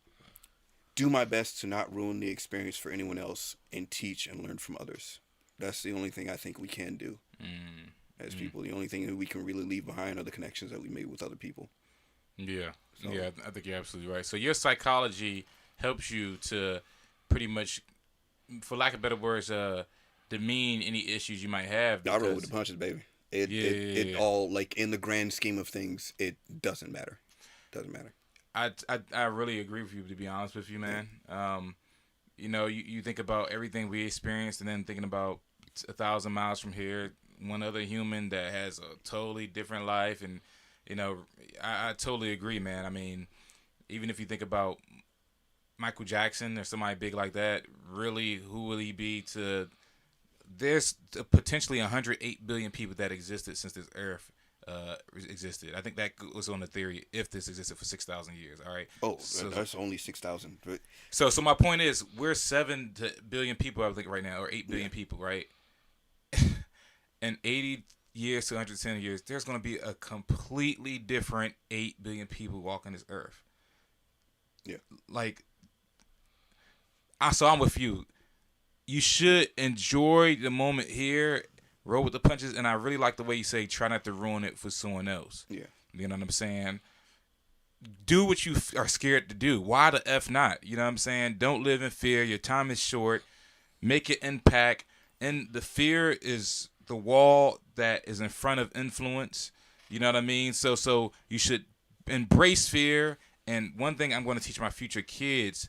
do my best to not ruin the experience for anyone else and teach and learn from others. That's the only thing I think we can do as people. The only thing that we can really leave behind are the connections that we made with other people. Yeah. So- Yeah, I think you're absolutely right. So your psychology helps you to pretty much, for lack of better words, demean any issues you might have. I roll with because- the punches, baby. It Yeah. all, like, in the grand scheme of things, it doesn't matter. Doesn't matter. I really agree with you, to be honest with you, man. You know, you think about everything we experienced, and then thinking about 1,000 miles from here, one other human that has a totally different life, and you know, I totally agree, man. I mean, even if you think about Michael Jackson or somebody big like that, really, who will he be to there's potentially 108 billion people that existed since this Earth existed. I think that was on the theory if this existed for 6,000 years. All right. Oh, So, that's only 6,000. so my point is, we're 7 billion people, I think, right now, or 8 billion people, right? In 80 years to 110 years, there's going to be a completely different 8 billion people walking this earth. Yeah. Like, I'm with you. You should enjoy the moment here, roll with the punches, and I really like the way you say, try not to ruin it for someone else. Yeah. You know what I'm saying? Do what you are scared to do. Why the F not? You know what I'm saying? Don't live in fear. Your time is short. Make an impact. And the fear is the wall that is in front of influence. You know what I mean? So you should embrace fear. And one thing I'm going to teach my future kids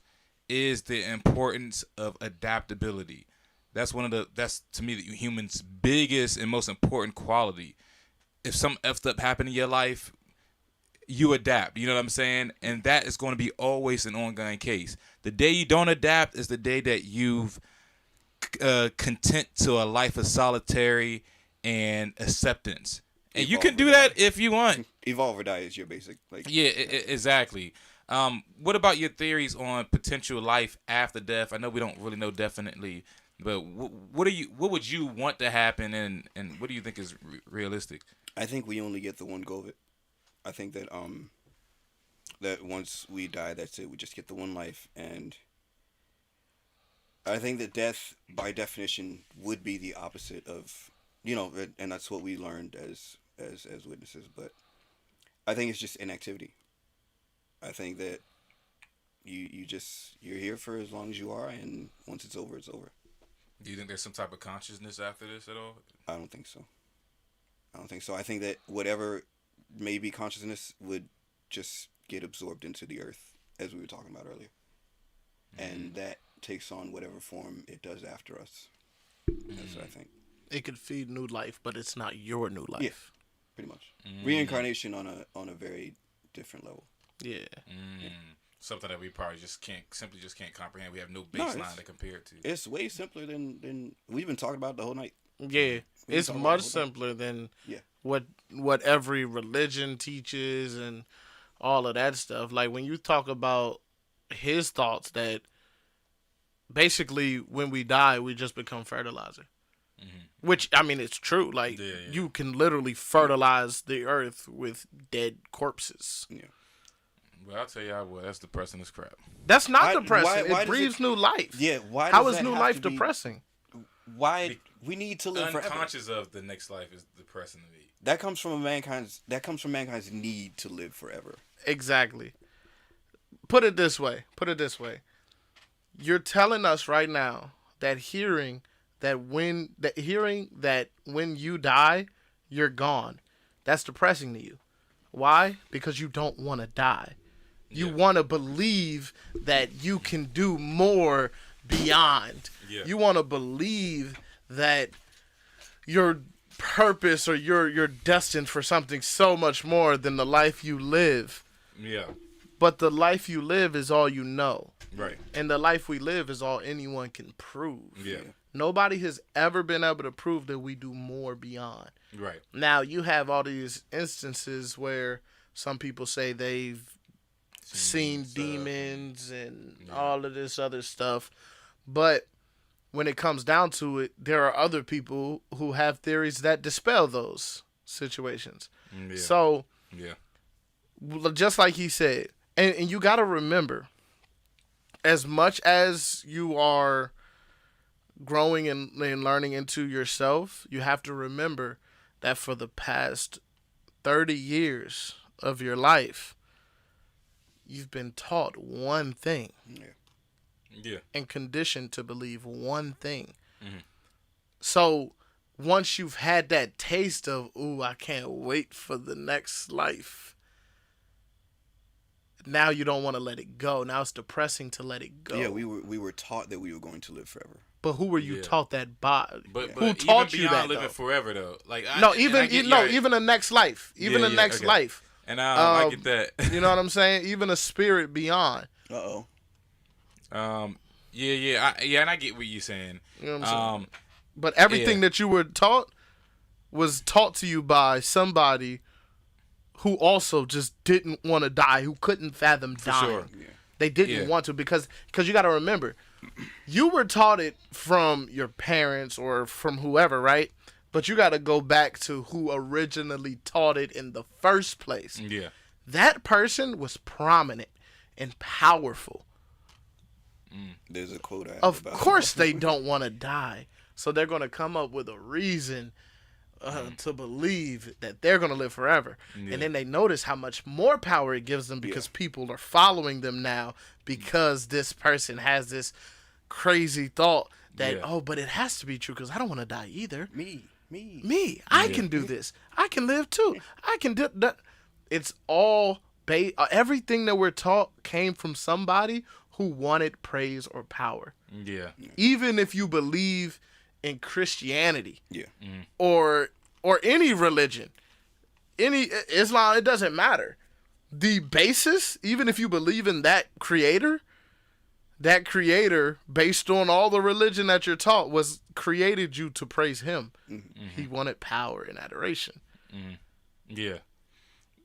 is the importance of adaptability. That's to me the human's biggest and most important quality. If some effed up happened in your life, you adapt. You know what I'm saying? And that is going to be always an ongoing case. The day you don't adapt is the day that you've content to a life of solitary and acceptance. And you can do that if you want. Evolve or die is your basic. Exactly. What about your theories on potential life after death? I know we don't really know definitely, but what would you want to happen, and what do you think is realistic? I think we only get the one go of it. I think that that once we die, that's it. We just get the one life, and I think that death, by definition, would be the opposite of, and that's what we learned as witnesses. But I think it's just inactivity. I think that you're here for as long as you are, and once it's over, it's over. Do you think there's some type of consciousness after this at all? I don't think so. I think that whatever may be consciousness would just get absorbed into the earth, as we were talking about earlier. Mm-hmm. And that takes on whatever form it does after us. Mm-hmm. That's what I think. It could feed new life, but it's not your new life. Yeah, pretty much. Mm-hmm. Reincarnation on a very different level. Yeah. Yeah. Something that we probably just can't comprehend. We have no baseline to compare it to. It's way simpler than we've been talking about the whole night. Yeah, it's much simpler than what every religion teaches and all of that stuff. Like when you talk about his thoughts that basically when we die, we just become fertilizer. Mm-hmm. Which, I mean, it's true. Like, you can literally fertilize the earth with dead corpses. Yeah. Well, I'll tell you what, that's depressing as crap. That's not depressing. It breathes new life. Yeah, why? How is new life depressing? Why we need to live forever? Unconscious of the next life is depressing to me. That comes from mankind's need to live forever. Exactly. Put it this way. You're telling us right now that hearing that when you die, you're gone. That's depressing to you. Why? Because you don't want to die. You want to believe that you can do more beyond. Yeah. You want to believe that your purpose or you're destined for something so much more than the life you live. Yeah. But the life you live is all you know. Right. And the life we live is all anyone can prove. Yeah. Nobody has ever been able to prove that we do more beyond. Right. Now, you have all these instances where some people say they've seen demons and all of this other stuff. But when it comes down to it, there are other people who have theories that dispel those situations. Yeah. So, just like he said, and you got to remember, as much as you are growing and learning into yourself, you have to remember that for the past 30 years of your life, you've been taught one thing. Yeah. And conditioned to believe one thing. Mm-hmm. So once you've had that taste of, ooh, I can't wait for the next life, now you don't want to let it go. Now it's depressing to let it go. Yeah, we were taught that we were going to live forever. But who were you taught that by? But who taught you that? Living forever though, like even the next life, next life. And I get that. You know what I'm saying? Even a spirit beyond. Uh-oh. And I get what you're saying. You know what I'm saying? But everything that you were taught was taught to you by somebody who also just didn't want to die, who couldn't fathom dying. sure. Yeah. They didn't want to because you got to remember, you were taught it from your parents or from whoever, right? But you got to go back to who originally taught it in the first place. Yeah. That person was prominent and powerful. There's a quote I have Of about course they don't want to die. So they're going to come up with a reason to believe that they're going to live forever. Yeah. And then they notice how much more power it gives them because people are following them now because this person has this crazy thought that, oh, but it has to be true because I don't want to die either. Me. I can do this. I can live too. I can do that. It's all everything that we're taught came from somebody who wanted praise or power. Yeah. Even if you believe in Christianity, Yeah. or any religion, any Islam, it doesn't matter. The basis, even if you believe in that creator, based on all the religion that you're taught, was created you to praise him. Mm-hmm. He wanted power and adoration. Yeah.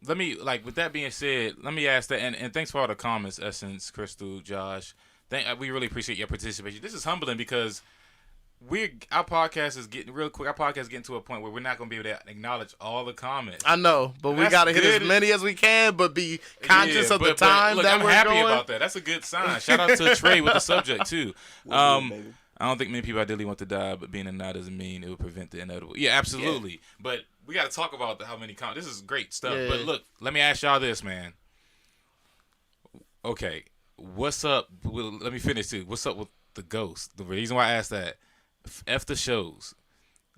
Let me, with that being said, let me ask that, and thanks for all the comments, Essence, Crystal, Josh. We really appreciate your participation. This is humbling because our podcast is getting to a point where we're not going to be able to acknowledge all the comments. I know, but we got to hit as many as we can, but be conscious of the time look, that I'm we're happy going. about that. That's a good sign. Shout out to Trey with the subject, too. I don't think many people ideally want to die, but being a now doesn't mean it will prevent the inevitable. Yeah, absolutely. Yeah. But we got to talk about how many comments. This is great stuff. Yeah. But look, let me ask y'all this, man. Okay, what's up? Let me finish, too. What's up with the ghost? The reason why I asked that, F the shows.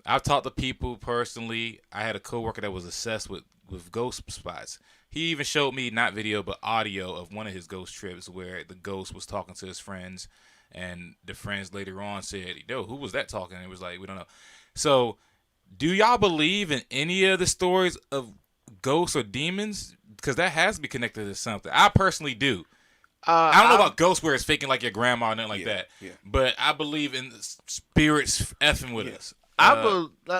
I've talked to people personally. I had a coworker that was obsessed with ghost spots. He even showed me, not video, but audio of one of his ghost trips where the ghost was talking to his friends. And the friends later on said, yo, who was that talking? And it was like, we don't know. So, do y'all believe in any of the stories of ghosts or demons? Because that has to be connected to something. I personally do. I don't know about ghosts where it's faking like your grandma or nothing like that. Yeah. But I believe in spirits effing with us.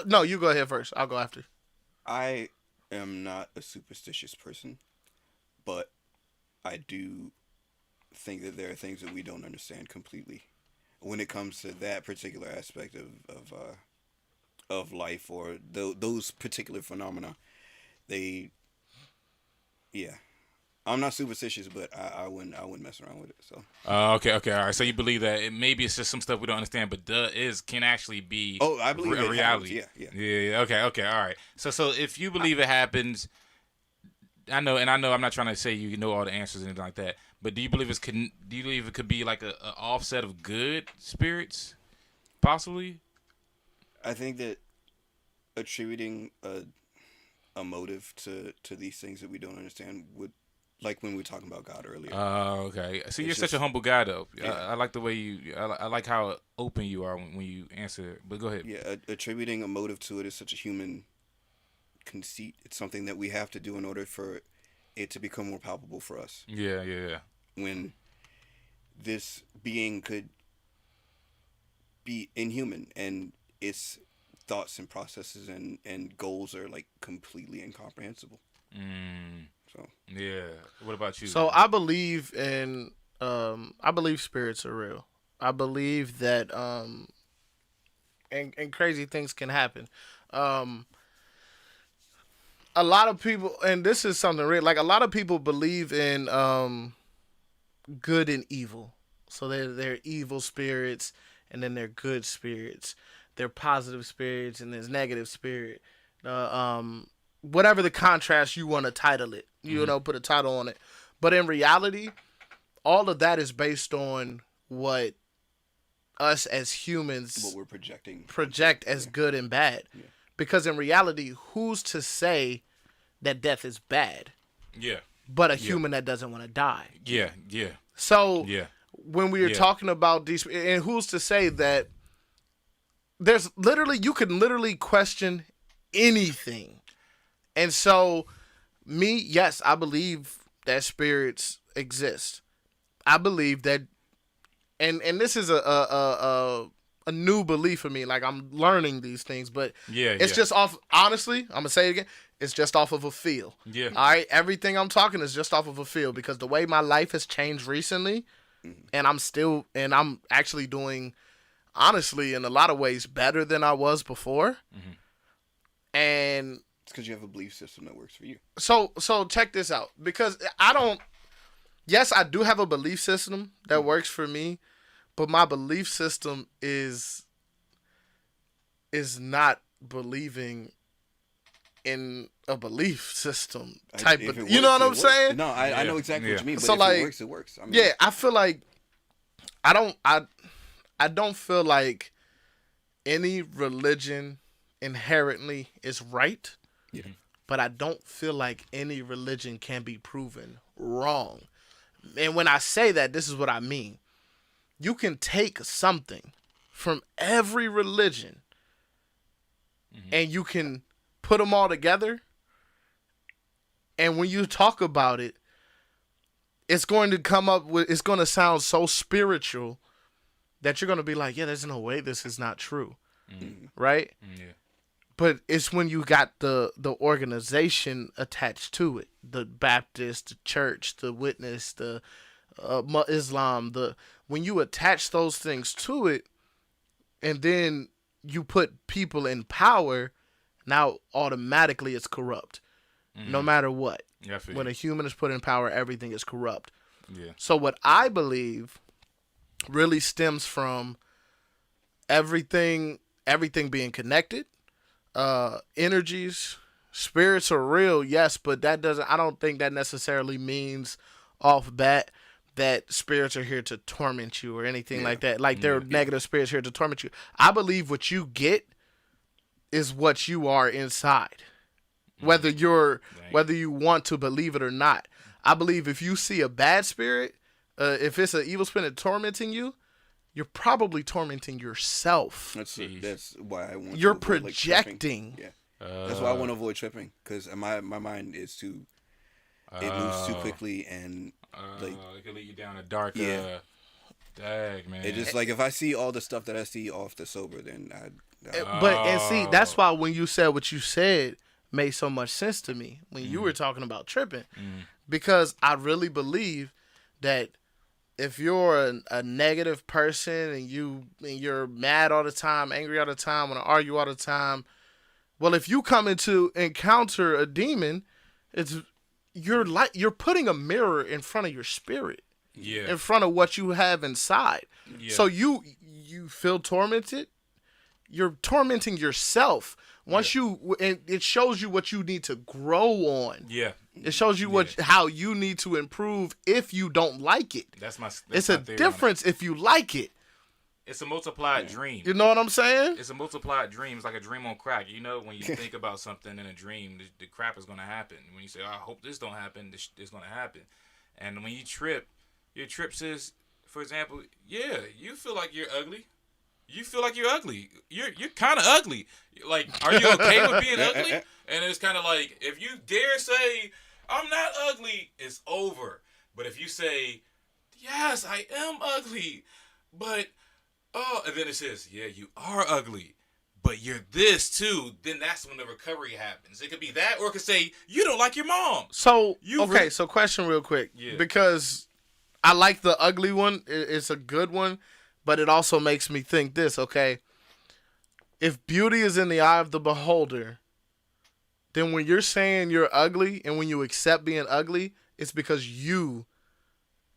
No, you go ahead first. I'll go after. I am not a superstitious person, but I do think that there are things that we don't understand completely when it comes to that particular aspect of life or those particular phenomena. I'm not superstitious, but I wouldn't mess around with it. So. Okay, all right. So you believe that maybe it's just some stuff we don't understand, but can actually be. Oh, I believe a reality. Yeah. Yeah. Okay. All right. So if you believe it happens, I know I'm not trying to say you know all the answers and anything like that, but do you believe it could be like a offset of good spirits, possibly? I think that attributing a motive to these things that we don't understand would. Like when we were talking about God earlier. Oh, okay. So you're such a humble guy, though. Yeah. I like the way I like how open you are when you answer it. But go ahead. Yeah, attributing a motive to it is such a human conceit. It's something that we have to do in order for it to become more palpable for us. Yeah. When this being could be inhuman and its thoughts and processes and goals are like completely incomprehensible. So yeah. What about you? So I believe in I believe spirits are real. I believe that and crazy things can happen. A lot of people, and this is something real, like a lot of people believe in good and evil. So they're evil spirits and then they're good spirits. They're positive spirits and there's negative spirit. Whatever the contrast you want to title it, put a title on it. But in reality, all of that is based on what us as humans what we're project as good and bad. Yeah. Because in reality, who's to say that death is bad? Yeah. But a human that doesn't want to die. Yeah. So when we are talking about these, and who's to say that you can literally question anything. And so, yes, I believe that spirits exist. I believe that, and this is a a new belief for me. Like, I'm learning these things, but Yeah, it's yeah. just off. Honestly, I'm gonna say it again. It's just off of a feel. Yeah. All right. Everything I'm talking is just off of a feel because the way my life has changed recently, and I'm actually doing, honestly, in a lot of ways, better than I was before. And It's because you have a belief system that works for you. so check this out because yes, I do have a belief system that works for me, but my belief system is not believing in a belief system type If of, it you know works, what I'm it works. saying? No, I know Yeah. exactly what you mean. But So, if like, it works, it works. I mean, Yeah, I feel like I don't feel like any religion inherently is right. Yeah. But I don't feel like any religion can be proven wrong. And when I say that, this is what I mean. You can take something from every religion and you can put them all together. And when you talk about it, it's going to come up with, it's going to sound so spiritual that you're going to be like, yeah, there's no way this is not true. Right? Yeah. But it's when you got the organization attached to it, the Baptist, the church, the witness, the Islam, when you attach those things to it, and then you put people in power, now automatically it's corrupt, no matter what. Yeah, I feel When you. a human is put in power, everything is corrupt. Yeah. So what I believe really stems from everything being connected. Energies, spirits are real, yes, but I don't think that necessarily means off bat that spirits are here to torment you or anything like that. Like they're negative spirits here to torment you. I believe what you get is what you are inside. Whether you want to believe it or not. I believe if you see a bad spirit, if it's an evil spirit tormenting you, you're probably tormenting yourself. That's why I want. You're to avoid, projecting. Like, yeah, that's why I want to avoid tripping because my mind is too. It moves too quickly and like it could lead you down a dark. Yeah. Dag, man. it just like if I see all the stuff that I see off the sober, then And see, that's why when you said what you said made so much sense to me when you were talking about tripping, because I really believe that if you're a negative person and you're mad all the time, angry all the time, want to argue all the time, well, if you come into encounter a demon, you're putting a mirror in front of your spirit, in front of what you have inside. Yeah. So you feel tormented. You're tormenting yourself. And it shows you what you need to grow on. Yeah. It shows you how you need to improve if you don't like it. It's a difference if you like it. It's a multiplied dream. You know what I'm saying? It's a multiplied dream. It's like a dream on crack. You know, when you think about something in a dream, the crap is going to happen. When you say, oh, I hope this don't happen, this is going to happen. And when you trip, your trip says, for example, yeah, you feel like you're ugly. You feel like you're ugly. You're kind of ugly. Like, are you okay with being ugly? And it's kind of like, if you dare say, I'm not ugly, it's over. But if you say, yes, I am ugly, but, oh, and then it says, yeah, you are ugly, but you're this too, then that's when the recovery happens. It could be that, or it could say, you don't like your mom. So, so question real quick. Yeah. Because I like the ugly one. It's a good one. But it also makes me think this, okay? If beauty is in the eye of the beholder, then when you're saying you're ugly and when you accept being ugly, it's because you,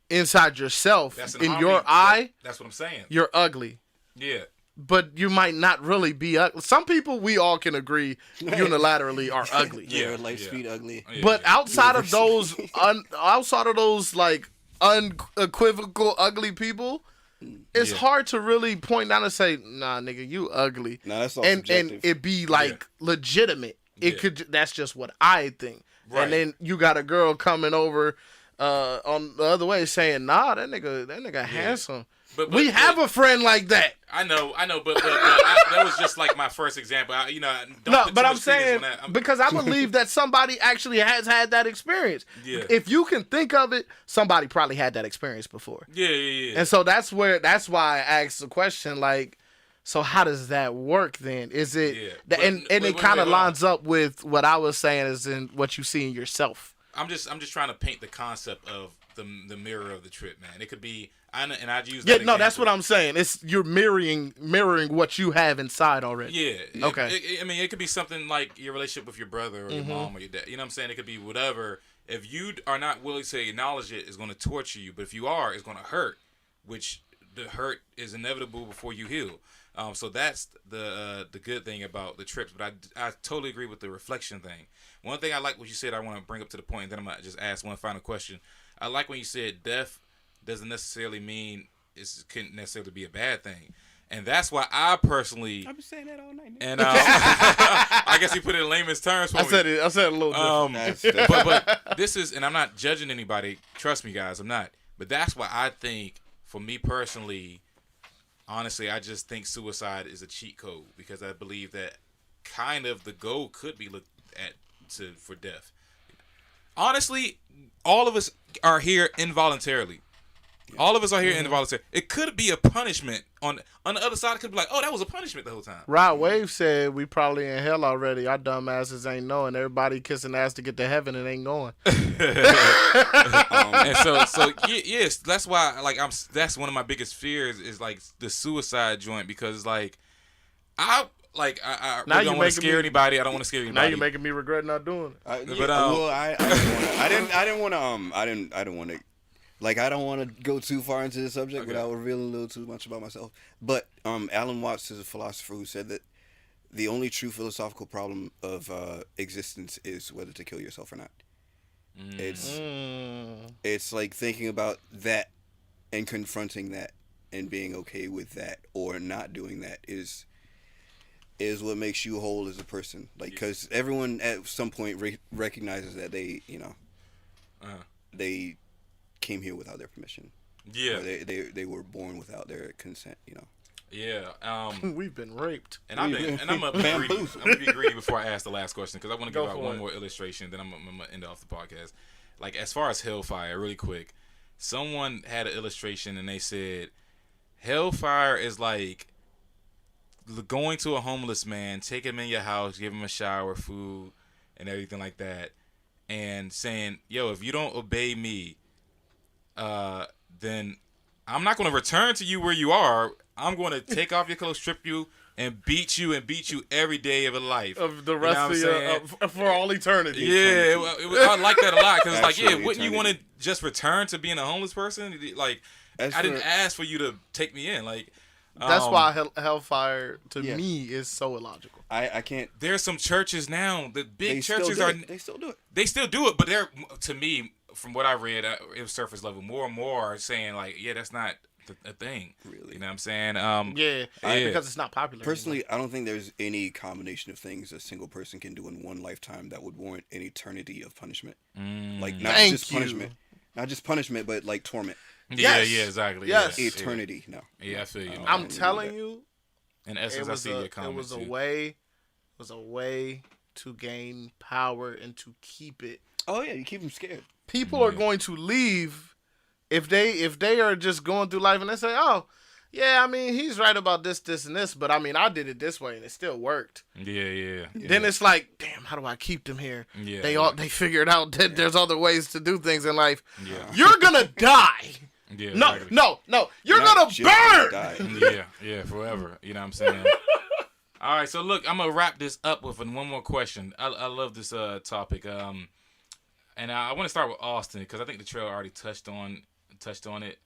inside yourself, in your eye, that's what I'm saying. You're ugly. Yeah. But you might not really be ugly. Some people, we all can agree, unilaterally are ugly. Yeah, light speed ugly. Yeah, But outside of those, like unequivocal ugly people, it's hard to really point down and say, nah, nigga, you ugly. No, that's all and subjective. it be like legitimate. That's just what I think. Right. And then you got a girl coming over on the other way saying, nah, that nigga handsome. But we have a friend like that. I know, but that was just like my first example. But I'm saying because I believe that somebody actually has had that experience. Yeah. If you can think of it, somebody probably had that experience before. Yeah. And so that's why I asked the question, like, So how does that work then? Is it Yeah. and Wait, it kind of hold on. lines up with what I was saying is in what you see in yourself. I'm just trying to paint the concept of the mirror of the trip, man. It could be, and I'd use Yeah, that no, that's example. what I'm saying. It's you're mirroring what you have inside already. Yeah. Okay. I mean, it could be something like your relationship with your brother or your mom or your dad. You know what I'm saying? It could be whatever. If you are not willing to acknowledge it, it's going to torture you. But if you are, it's going to hurt, which the hurt is inevitable before you heal. So that's the good thing about the trips. But I totally agree with the reflection thing. One thing I like what you said, I want to bring up to the point, and then I'm going to just ask one final question. I like when you said death doesn't necessarily mean it can't necessarily be a bad thing. And that's why I personally, I've been saying that all night. and I guess you put it in layman's terms for I me. said it a little different. But this is, and I'm not judging anybody. Trust me, guys, I'm not. But that's why I think, for me personally, honestly, I just think suicide is a cheat code because I believe that kind of the goal could be looked at for death. Honestly, all of us are here involuntarily. All of us are here involuntarily. It could be a punishment on the other side. It could be like, oh, that was a punishment the whole time. Rod Wave said we probably in hell already. Our dumb asses ain't knowing. Everybody kissing ass to get to heaven and ain't going. And so yes, that's why that's one of my biggest fears is like the suicide joint because like I Now really you don't want to making scare me- anybody. I don't want to scare anybody. Now you're making me regret not doing it. I didn't want to. Like, I don't want to go too far into the subject without revealing a little too much about myself. But Alan Watts is a philosopher who said that the only true philosophical problem of existence is whether to kill yourself or not. It's like thinking about that and confronting that and being okay with that or not doing that is what makes you whole as a person. Like, because everyone at some point recognizes that they, they came here without their permission. Yeah. Or they were born without their consent, Yeah. We've been raped. And I'm gonna be greedy. I'm gonna be greedy before I ask the last question because I want to Go give out for one it. more illustration. Then I'm gonna end off the podcast. Like as far as hellfire, really quick. Someone had an illustration and they said hellfire is like going to a homeless man, take him in your house, give him a shower, food, and everything like that, and saying, "Yo, if you don't obey me, then I'm not going to return to you where you are. I'm going to take off your clothes, strip you, and beat you every day of your life. Of the rest what I'm saying? for all eternity. Yeah, I like that a lot because it's like, yeah, Absolutely, wouldn't you want to eternity. just return to being a homeless person? Like, I didn't ask for you to take me in. Like, That's why hellfire to Yeah. me is so illogical. I can't. there's some churches now. The big They still churches do are. it. They still do it. They still do it, but they're, to me, from what I read, it was surface level. More and more are saying like, yeah, that's not a thing. Really? You know what I'm saying? Yeah, because it's not popular. Personally, I don't think there's any combination of things a single person can do in one lifetime that would warrant an eternity of punishment. Like not Thank just you. punishment, not just punishment, but like torment. Yes. Yeah, exactly. Yes. Yeah. Eternity. No. Yeah, I feel you. Man. I'm telling you, In it essence, I was see your a comments. too. way to gain power and to keep it. Oh yeah, you keep them scared. People are going to leave if they are just going through life and they say, "Oh, yeah, I mean, he's right about this, and this, but I mean, I did it this way and it still worked." Yeah. Then it's like, damn, how do I keep them here? Yeah, They figured out that there's other ways to do things in life. Yeah. You're gonna die. Yeah. No, exactly. no, you're Not gonna just burn. die. Yeah, forever. You know what I'm saying? All right, so look, I'm gonna wrap this up with one more question. I love this topic. And I want to start with Austin because I think the trail already touched on it.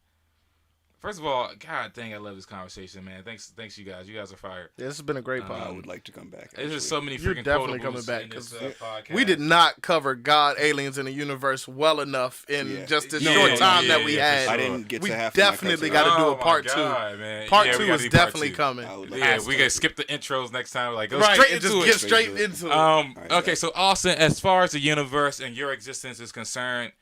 First of all, God dang, I love this conversation, man. Thanks, you guys. You guys are fire. Yeah, this has been a great I pod. would like to come back. There's just actually. so many You're freaking definitely quotables coming back in this, because podcast. we did not cover God, aliens, in the universe well enough in Yeah. just this Yeah, short time yeah, that we yeah, had. for I sure. didn't get We to half. definitely got gotta do a my part two. God, man. Part Yeah, two we gotta is do part definitely two. coming. I would like Yeah, to we gotta skip the intros next time. Like, go Right, straight and into just it. get straight Straight into it. Alright, Okay, yeah. so Austin, as far as the universe and your existence is concerned,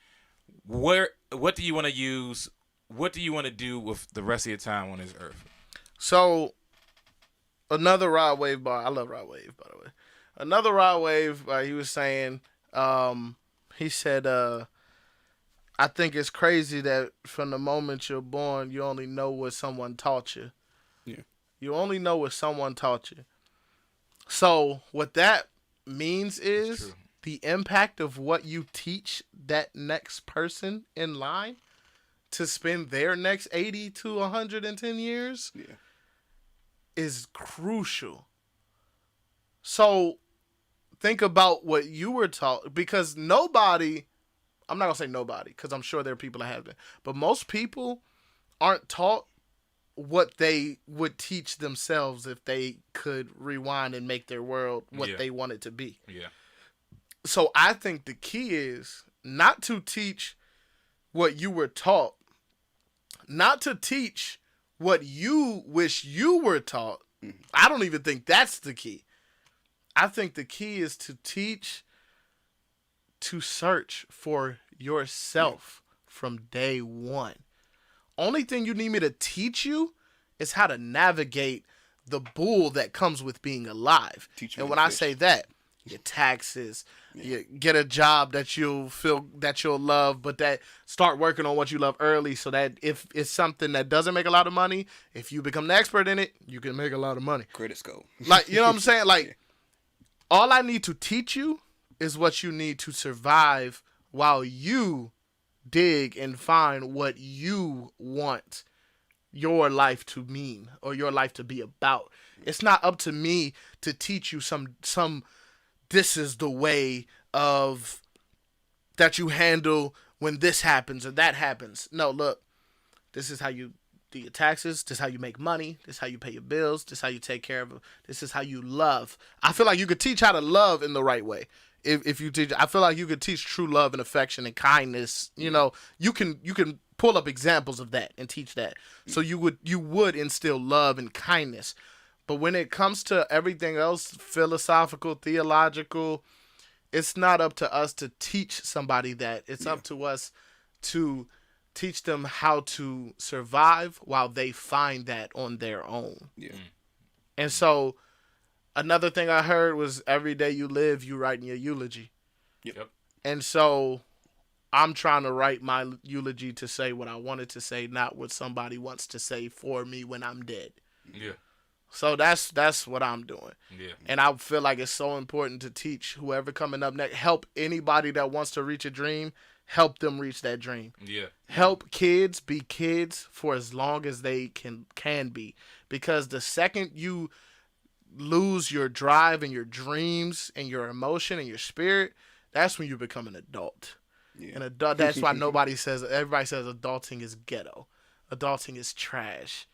what do you want to use? What do you want to do with the rest of your time on this earth? So, another Rod Wave bar. I love Rod Wave, by the way. Another Rod Wave. He was saying, he said, I think it's crazy that from the moment you're born, you only know what someone taught you. Yeah. You only know what someone taught you. So what that means is the impact of what you teach that next person in line to spend their next 80 to 110 years is crucial. So think about what you were taught, because nobody, I'm not going to say nobody, because I'm sure there are people that have been, but most people aren't taught what they would teach themselves if they could rewind and make their world what they want it to be. Yeah. So I think the key is not to teach what you were taught, not to teach what you wish you were taught. I don't even think that's the key. I think the key is to teach, to search for yourself from day one. Only thing you need me to teach you is how to navigate the bull that comes with being alive. And when I say that, your taxes, you get a job that you'll feel that you'll love, but that start working on what you love early, so that if it's something that doesn't make a lot of money, if you become the expert in it, you can make a lot of money. Credit score. Like, you know what I'm saying? Like, all I need to teach you is what you need to survive while you dig and find what you want your life to mean or your life to be about. It's not up to me to teach you some this is the way of that you handle when this happens or that happens. No, look, this is how you do your taxes. This is how you make money. This is how you pay your bills. This is how you take care of them. This is how you love. I feel like you could teach how to love in the right way. If you teach, I feel like you could teach true love and affection and kindness. You know, you can pull up examples of that and teach that. So you would instill love and kindness. But when it comes to everything else, philosophical, theological, it's not up to us to teach somebody that. It's up to us to teach them how to survive while they find that on their own. Yeah. And so another thing I heard was every day you live, you write in your eulogy. Yep. And so I'm trying to write my eulogy to say what I wanted to say, not what somebody wants to say for me when I'm dead. Yeah. So that's what I'm doing. Yeah. And I feel like it's so important to teach whoever coming up next, help anybody that wants to reach a dream, help them reach that dream. Yeah. Help kids be kids for as long as they can be. Because the second you lose your drive and your dreams and your emotion and your spirit, that's when you become an adult. Yeah. An adult. That's why everybody says adulting is ghetto. Adulting is trash.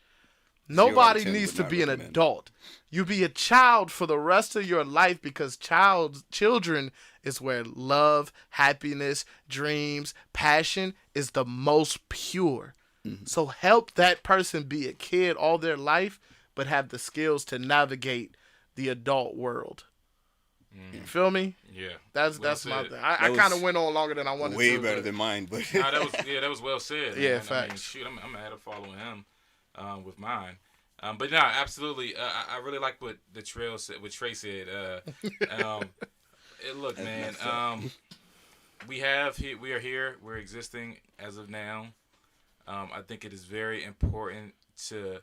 Nobody needs to be an adult. You be a child for the rest of your life, because children is where love, happiness, dreams, passion is the most pure. Mm-hmm. So help that person be a kid all their life, but have the skills to navigate the adult world. You feel me? Yeah. That's my thing. I kind of went on longer than I wanted to. Way better than mine, but that was well said. Yeah, man. facts. I mean, shoot, I'm gonna have to follow him with mine. But no, absolutely. I really like what Trey said. Look, man. We are here. We're existing as of now. I think it is very important to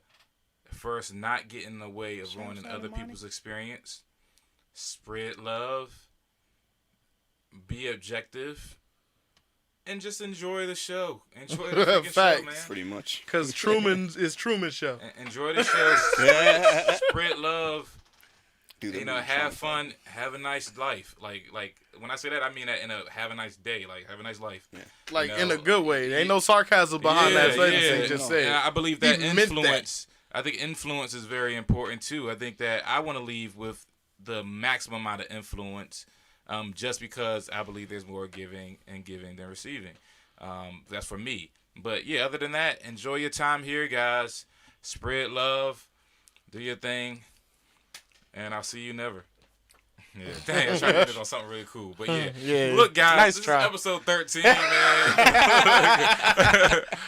first not get in the way of ruining other people's experience. Spread love. Be objective. And just enjoy the show. Enjoy the freaking show, man. Pretty much. Because Truman's show. Enjoy the show. Spread love. Have fun. Have a nice life. Like when I say that, I mean that in a have a nice day. Like, have a nice life. Yeah. Like, in a good way. There ain't no sarcasm behind that sentence. Just say. I believe that influence. I think influence is very important too. I think that I want to leave with the maximum amount of influence. Just because I believe there's more giving than receiving. That's for me. But yeah, other than that, enjoy your time here, guys. Spread love. Do your thing. And I'll see you never. Yeah, dang, I tried to get on something really cool. But yeah. Look, guys, nice this try. is episode 13, man.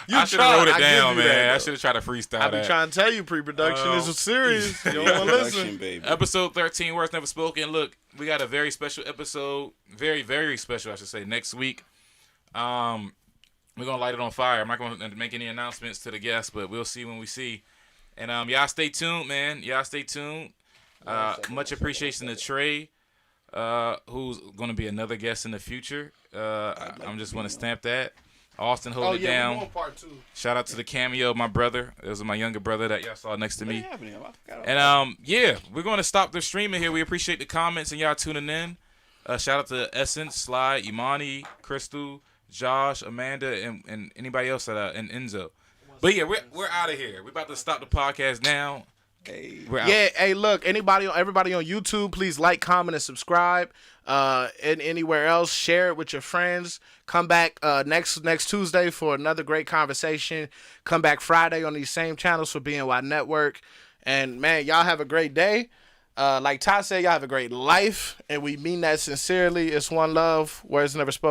I should have wrote it down, man. I should have tried to freestyle that. I be trying to tell you, pre-production is serious. You don't want to listen. Baby. Episode 13, Words Never Spoken. Look, we got a very special episode. Very, very special, I should say, next week. We're going to light it on fire. I'm not going to make any announcements to the guests, but we'll see when we see. And y'all stay tuned, man. Y'all stay tuned. Much appreciation to Trey, who's going to be another guest in the future. I'm just want to stamp that. Austin holding it down. We're doing part 2. Shout out to the cameo of my brother. This was my younger brother that y'all saw next to me. happening? I forgot about And yeah, we're going to stop the streaming here. We appreciate the comments and y'all tuning in. Shout out to Essence, Sly, Imani, Crystal, Josh, Amanda, and anybody else and Enzo. But yeah, we're out of here. We're about to stop the podcast now. Hey. We're out. Yeah, hey, look, everybody on YouTube, please like, comment, and subscribe. And anywhere else, share it with your friends. Come back next Tuesday for another great conversation. Come back Friday on these same channels for BNY Network. And man, y'all have a great day. Like Todd said, y'all have a great life, and we mean that sincerely. It's one love, words never spoken.